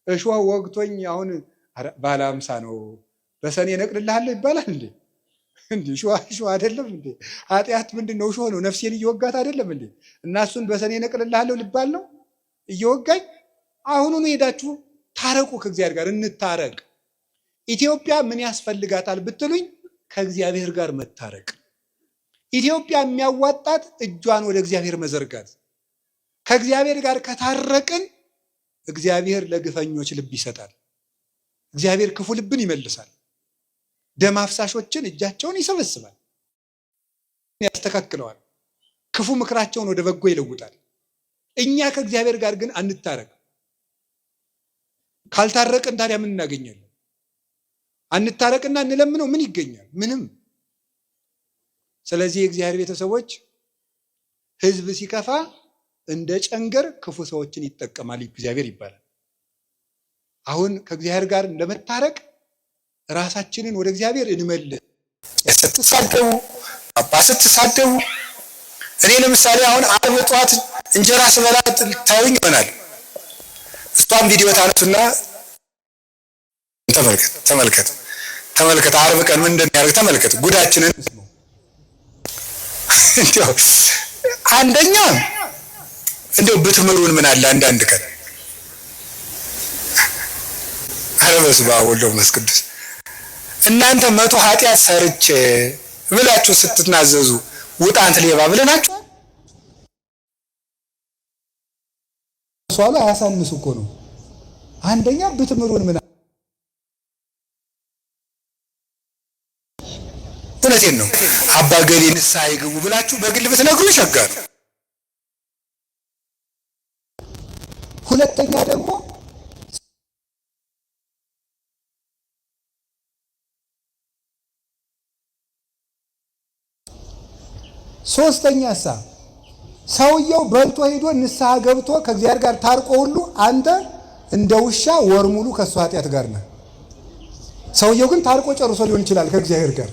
እሾህ ወግቶኝ አሁን ባለ 50 ነው በሰኔ ነቅልልሃለሁ ይባላል እንዴ? እንዴ እሾህ አይደለም እንዴ? ኃጢአት ምንድነው? እሾህ ነው። ነፍሴን እየወጋት አይደለም እንዴ? እና እሱን በሰኔ ነቅልልሃለሁ ልባል ነው እየወጋኝ? አሁኑኑ ሄዳችሁ ታረቁ፣ ከእግዚአብሔር ጋር እንታረቅ። ኢትዮጵያ ምን ያስፈልጋታል ብትሉኝ ከእግዚአብሔር ጋር መታረቅ። ኢትዮጵያ የሚያዋጣት እጇን ወደ እግዚአብሔር መዘርጋት። ከእግዚአብሔር ጋር ከታረቅን እግዚአብሔር ለግፈኞች ልብ ይሰጣል። እግዚአብሔር ክፉ ልብን ይመልሳል። ደም አፍሳሾችን እጃቸውን ይሰበስባል፣ ያስተካክለዋል። ክፉ ምክራቸውን ወደ በጎ ይለውጣል። እኛ ከእግዚአብሔር ጋር ግን አንታረቅ። ካልታረቅን ታዲያ ምን እናገኛለን? አንታረቅና እንለምነው ምን ይገኛል? ምንም። ስለዚህ የእግዚአብሔር ቤተሰቦች ሕዝብ ሲከፋ እንደ ጨንገር ክፉ ሰዎችን ይጠቀማል እግዚአብሔር ይባላል። አሁን ከእግዚአብሔር ጋር እንደመታረቅ ራሳችንን ወደ እግዚአብሔር እንመልስ። ስትሳደቡ ጳጳስ ስትሳደቡ፣ እኔ ለምሳሌ አሁን ዓርብ ጠዋት እንጀራ ስበላ ታዩኝ ይሆናል። እሷን ቪዲዮ ታነሱና ተመልከት ዓርብ ቀን ምን እንደሚያደርግ ተመልከት። ጉዳችንን አንደኛ እንደው ብትምሩን ምን አለ አንዳንድ ቀን። ኧረ በስመ አብ ወወልድ ወመንፈስ ቅዱስ። እናንተ 100 ኃጢአት ሰርቼ ብላችሁ ስትናዘዙ ውጣ አንተ ሌባ ብለናችሁ ሷላ አያሳንሱ እኮ ነው። አንደኛ ብትምሩን ምን እውነቴን ነው። አባ ገሌ ንስሐ ይግቡ ብላችሁ በግል ብትነግሩ ይሸጋሉ። ሁለተኛ ደግሞ ሶስተኛሳ ሰውየው በልቶ ሄዶ ንስሐ ገብቶ ከእግዚአብሔር ጋር ታርቆ ሁሉ አንተ እንደ ውሻ ወር ሙሉ ከሱ ኃጢአት ጋር ነህ። ሰውየው ግን ታርቆ ጨርሶ ሊሆን ይችላል ከእግዚአብሔር ጋር።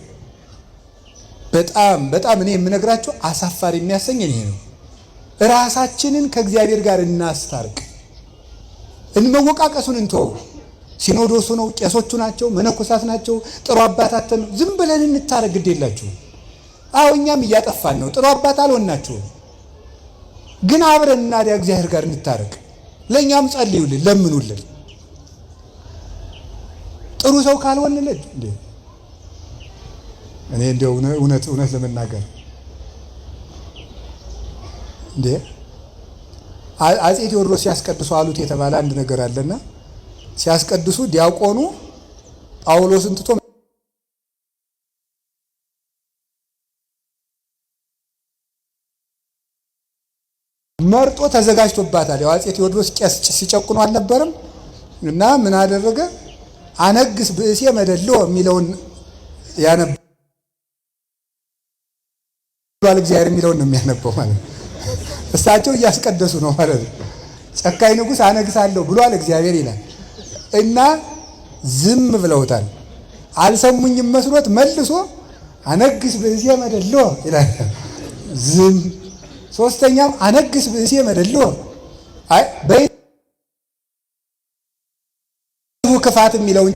በጣም እኔ የምነግራችሁ አሳፋሪ የሚያሰኝ ይሄ ነው። ራሳችንን ከእግዚአብሔር ጋር እናስታርቅ። እንመወቃቀሱን እንተው። ሲኖዶሱ ነው፣ ቄሶቹ ናቸው፣ መነኮሳት ናቸው፣ ጥሩ አባታትን ዝም ብለን እንታረቅ። ግድ የላችሁ። አዎ እኛም እያጠፋን ነው። ጥሩ አባት አልሆናችሁም፣ ግን አብረን እናዲያ እግዚአብሔር ጋር እንታረቅ። ለእኛም ጸልዩልን፣ ለምኑልን። ጥሩ ሰው ካልሆንልን እኔ እንደው እውነት ለመናገር እንዴ አፄ ቴዎድሮስ ሲያስቀድሱ አሉት የተባለ አንድ ነገር አለና ሲያስቀድሱ ዲያቆኑ ጳውሎስን ትቶ መርጦ ተዘጋጅቶባታል። ያው አፄ ቴዎድሮስ ቄስ ሲጨቁኑ አልነበረም እና ምን አደረገ? አነግስ ብእሴ መደሎ የሚለውን ያነባል። እግዚአብሔር የሚለውን ነው የሚያነበው ማለት ነው። እሳቸው እያስቀደሱ ነው ማለት ነው። ጨካኝ ንጉሥ አነግሳለሁ ብሏል እግዚአብሔር ይላል እና ዝም ብለውታል። አልሰሙኝም መስሎት መልሶ አነግስ ብእሴ መደሎ ይላል። ዝም ሶስተኛም አነግስ ብእሴ መደሎ አይ በህዝቡ ክፋት የሚለውን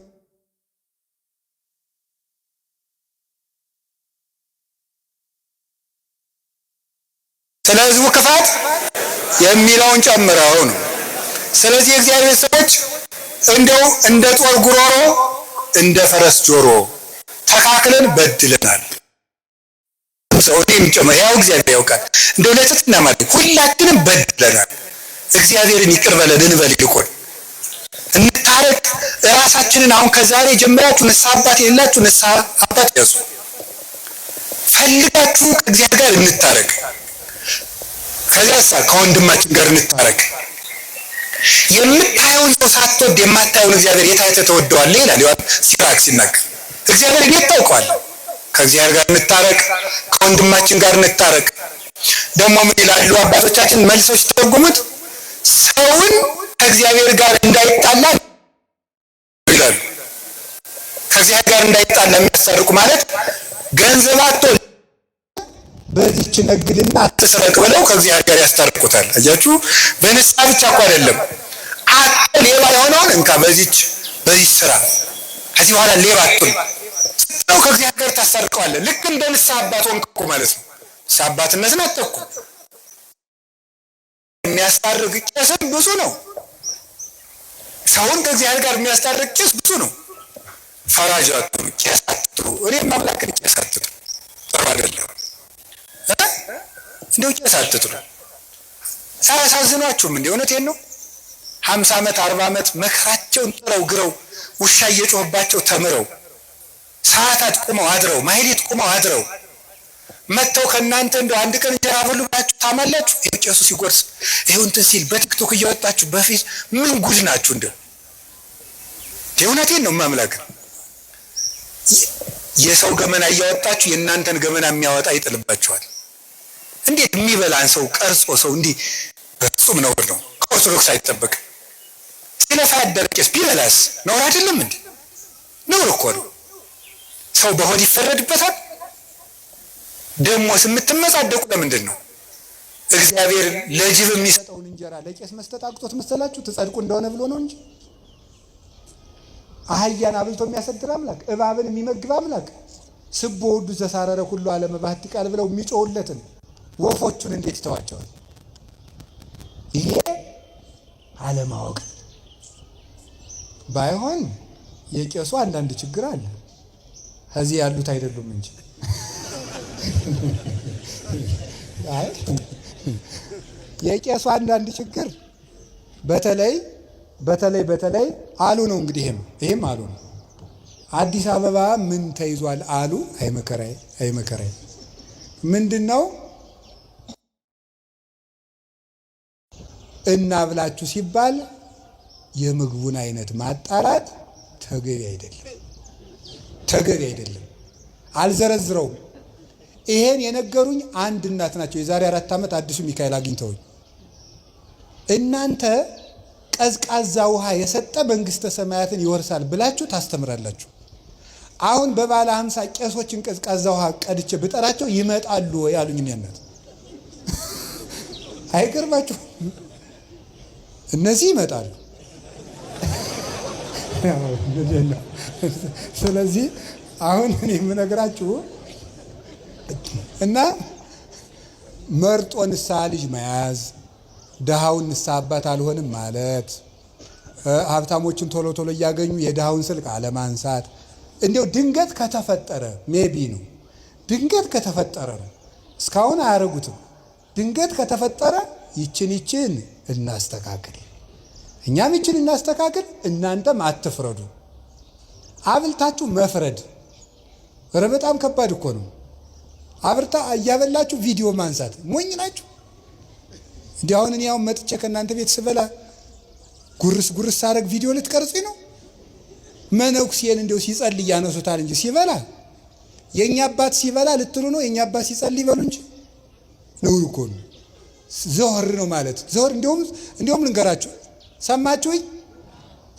ስለ ህዝቡ ክፋት የሚለውን ጨምረው ነው። ስለዚህ የእግዚአብሔር ሰዎች እንደው እንደ ጦር ጉሮሮ እንደ ፈረስ ጆሮ ተካክለን በድለናል። ሰውኔም ጨምሮ ያው እግዚአብሔር ያውቃል። እንደው ለትትና ማለት ሁላችንም በድለናል። እግዚአብሔርን ይቅር በለን እንበል። ይልቁን እንታረቅ። ራሳችንን አሁን ከዛሬ ጀምራችሁ ንስሐ አባት የሌላችሁ ንስሐ አባት ያዙ። ፈልጋችሁ ከእግዚአብሔር ጋር እንታረቅ። ከዚያስ ከወንድማችን ጋር እንታረቅ። የምታየውን ሰው ሳትወድ የማታየውን እግዚአብሔር የት አይተህ ትወደዋለህ ይላል ሲራክ ሲናገር። እግዚአብሔር እንዴት ታውቀዋለህ? ከእግዚአብሔር ጋር እንታረቅ፣ ከወንድማችን ጋር እንታረቅ። ደግሞ ምን ይላሉ አባቶቻችን መልሶች ተረጉሙት? ሰውን ከእግዚአብሔር ጋር እንዳይጣላ ይላሉ። ከእግዚአብሔር ጋር እንዳይጣላ የሚያስታርቁ ማለት ገንዘባቸው በዚህች ነግድና አትስረቅ ብለው ከእግዚአብሔር ጋር ያስታርቁታል። አያችሁ፣ በንስሐ ብቻ እኮ አይደለም። አንተ ሌባ የሆነውን እንካ በዚች ስራ ከዚህ በኋላ ሌባ አትሁን ነው ከእግዚአብሔር ጋር ታስታርቀዋለህ። ልክ እንደ ንስሐ አባት ሆንክ እኮ ማለት ነው። ንስሐ አባትነትን አጠቁ የሚያስታርቅ ቄስም ብዙ ነው። ሰውን ከእግዚአብሔር ጋር የሚያስታርቅ ቄስ ብዙ ነው። ፈራጅ አትሁኑ፣ ቄስ አትጥሩ። እኔም አምላክን ቄስ አትጥሩ ጥሩ አይደለም። እንደው ቄስ አትጥሩ። ሳያሳዝኗችሁም እንደ እውነቴን ነው 50 ዓመት 40 ዓመት መከራቸውን ጥረው ግረው ውሻ እየጮህባቸው ተምረው ሰዓታት ቁመው አድረው ማህሌት ቁመው አድረው መጥተው ከእናንተ እንደው አንድ ቀን እንጀራ ብሉ ብላችሁ ታማላችሁ። ቄሱ ሲጎርስ ይሄው እንትን ሲል በቲክቶክ እያወጣችሁ በፊት ምን ጉድ ናችሁ? እንደው እውነቴን ነው ማምላክ የሰው ገመና እያወጣችሁ የእናንተን ገመና የሚያወጣ ይጥልባችኋል። እንዴት የሚበላን ሰው ቀርጾ ሰው እንዲህ በፍጹም ነውር ነው። ከኦርቶዶክስ አይጠበቅም። ሲለፋ ያደረ ቄስ ቢበላስ ነውር አይደለም እንዴ? ነውር እኮ ነው። ሰው በሆድ ይፈረድበታል። ደሞስ የምትመጻደቁ ለምንድን ነው? እግዚአብሔር ለጅብ የሚሰጠውን እንጀራ ለቄስ መስጠት አቅቶት መሰላችሁ? ትጸድቁ እንደሆነ ብሎ ነው እንጂ አህያን አብልቶ የሚያሰድር አምላክ፣ እባብን የሚመግብ አምላክ፣ ስቦ ወዱ ዘሳረረ ሁሉ ዓለም ባህት ቃል ብለው የሚጮውለትን ወፎቹን እንዴት ይተዋቸዋል? ይሄ አለማወቅ ባይሆን የቄሱ አንዳንድ ችግር አለ። ከዚህ ያሉት አይደሉም እንጂ አይ የቄሱ አንዳንድ ችግር በተለይ አሉ ነው። እንግዲህ ይሄም አሉ ነው። አዲስ አበባ ምን ተይዟል አሉ። አይመከራይ ምንድነው እና ብላችሁ ሲባል የምግቡን አይነት ማጣራት ተገቢ አይደለም። አልዘረዝረውም። ይሄን የነገሩኝ አንድ እናት ናቸው። የዛሬ 4 ዓመት አዲሱ ሚካኤል አግኝተውኝ እናንተ ቀዝቃዛ ውሃ የሰጠ መንግስተ ሰማያትን ይወርሳል ብላችሁ ታስተምራላችሁ። አሁን በባለ 50 ቄሶችን ቀዝቃዛ ውሃ ቀድቼ ብጠራቸው ይመጣሉ ያሉኝ እናት። አይገርማችሁ? እነዚህ ይመጣሉ። ስለዚህ አሁን እኔ የምነግራችሁ እና መርጦ ንስሐ ልጅ መያዝ፣ ድሃውን ንስሐ አባት አልሆንም ማለት፣ ሀብታሞችን ቶሎ ቶሎ እያገኙ የድሃውን ስልክ አለማንሳት። እንዲያው ድንገት ከተፈጠረ ሜቢ ነው ድንገት ከተፈጠረ ነው። እስካሁን አያረጉትም። ድንገት ከተፈጠረ ይችን እናስተካክል፣ እኛም ይችን እናስተካክል፣ እናንተም አትፍረዱ። አብልታችሁ መፍረድ ኧረ በጣም ከባድ እኮ ነው። አብርታ እያበላችሁ ቪዲዮ ማንሳት ሞኝ ናችሁ። እንዲህ አሁን እኔ አሁን መጥቼ ከእናንተ ቤት ስበላ ጉርስ ሳረግ ቪዲዮ ልትቀርጹኝ ነው? መነኩሴን እንደው ሲጸልይ ያነሱታል እንጂ ሲበላ የኛ አባት ሲበላ ልትሉ ነው? የኛ አባት ሲጸልይ በሉ እንጂ ነው እኮ ነው። ዘወር ነው ማለት ዘወር። እንደውም ልንገራችሁ፣ ሰማችሁኝ?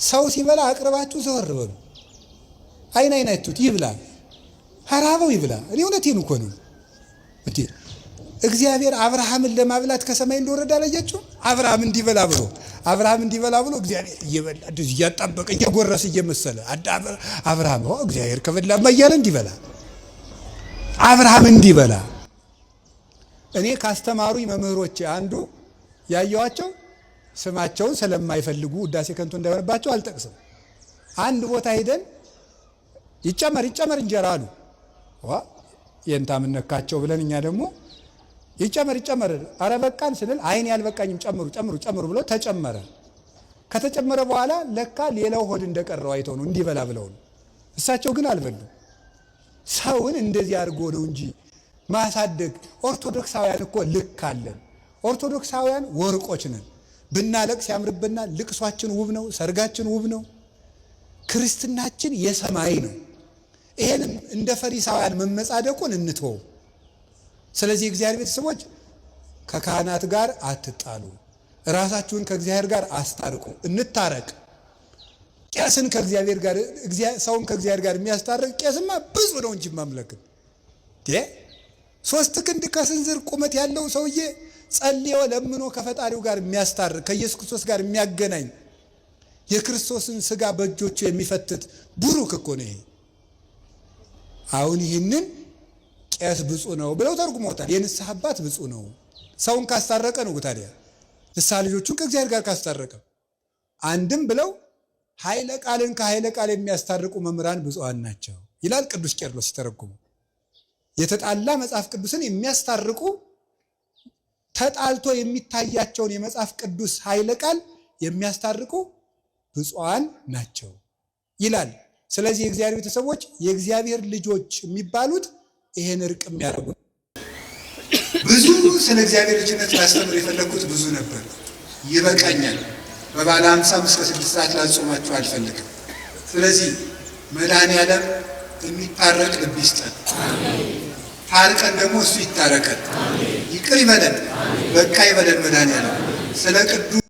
ሰው ሲበላ አቅርባችሁ ዘወር በሉ። አይን አይቱት ይብላ፣ ሐራበው ይብላ። እኔ እውነቴን እኮ ነው። እንዴ እግዚአብሔር አብርሃምን ለማብላት ከሰማይ እንደወረደ አላያችሁ? አብርሃም እንዲበላ ብሎ እግዚአብሔር እየበላ እንደዚህ እያጣበቀ እየጎረሰ እየመሰለ አብርሃም እግዚአብሔር ከበላማ እያለ እንዲበላ አብርሃም እንዲበላ። እኔ ካስተማሩኝ መምህሮቼ አንዱ ያየዋቸው ስማቸውን ስለማይፈልጉ ውዳሴ ከንቱ እንዳይሆንባቸው አልጠቅስም። አንድ ቦታ ሄደን ይጨመር እንጀራ አሉ። የእንታ ምነካቸው ብለን እኛ ደግሞ ይጨመር አረ በቃን ስንል አይን ያልበቃኝም ጨምሩ ብሎ ተጨመረ። ከተጨመረ በኋላ ለካ ሌላው ሆድ እንደቀረው አይተው ነው እንዲበላ ብለው ነው። እሳቸው ግን አልበሉ። ሰውን እንደዚህ አድርጎ ነው እንጂ ማሳደግ። ኦርቶዶክሳውያን እኮ ልክ አለን። ኦርቶዶክሳውያን ወርቆች ነን። ብናለቅስ ያምርብናል። ልቅሷችን ውብ ነው። ሰርጋችን ውብ ነው። ክርስትናችን የሰማይ ነው። ይሄን እንደ ፈሪሳውያን መመጻደቁን እንትወው። ስለዚህ እግዚአብሔር ቤተሰቦች ከካህናት ጋር አትጣሉ፣ ራሳችሁን ከእግዚአብሔር ጋር አስታርቁ። እንታረቅ። ቄስን ከእግዚአብሔር ጋር ሰውን ከእግዚአብሔር ጋር የሚያስታርቅ ቄስማ ብዙ ነው እንጂ ማምለክ 3 ክንድ ከስንዝር ቁመት ያለው ሰውዬ ጸልዮ ለምኖ ከፈጣሪው ጋር የሚያስታርቅ ከኢየሱስ ክርስቶስ ጋር የሚያገናኝ የክርስቶስን ሥጋ በእጆቹ የሚፈትት ቡሩክ እኮ ነው ይሄ። አሁን ይህንን ቄስ ብፁዕ ነው ብለው ተርጉሞታል። የንስሐ አባት ብፁዕ ነው ሰውን ካስታረቀ ነው። ታዲያ ንስሐ ልጆቹን ከእግዚአብሔር ጋር ካስታረቀ አንድም ብለው ኃይለ ቃልን ከኃይለ ቃል የሚያስታርቁ መምህራን ብፁዓን ናቸው ይላል ቅዱስ ቄርሎስ ሲተረጉሙ። የተጣላ መጽሐፍ ቅዱስን የሚያስታርቁ ተጣልቶ የሚታያቸውን የመጽሐፍ ቅዱስ ኃይለ ቃል የሚያስታርቁ ብፁዓን ናቸው ይላል። ስለዚህ የእግዚአብሔር ቤተሰቦች የእግዚአብሔር ልጆች የሚባሉት ይሄን እርቅ የሚያደርጉ ብዙ ስለ እግዚአብሔር ልጅነት ላስተምር የፈለኩት ብዙ ነበር። ይበቃኛል። በባለ 50 እስከ 6 ሰዓት ላጾማችሁ አልፈልግም። ስለዚህ መድኃኔዓለም የሚታረቅ ልብ ይስጠን። ታርቀን ደግሞ እሱ ይታረቀን። ይቅር ይበለን፣ በቃ ይበለን። መድኃኔዓለም ስለ ቅዱስ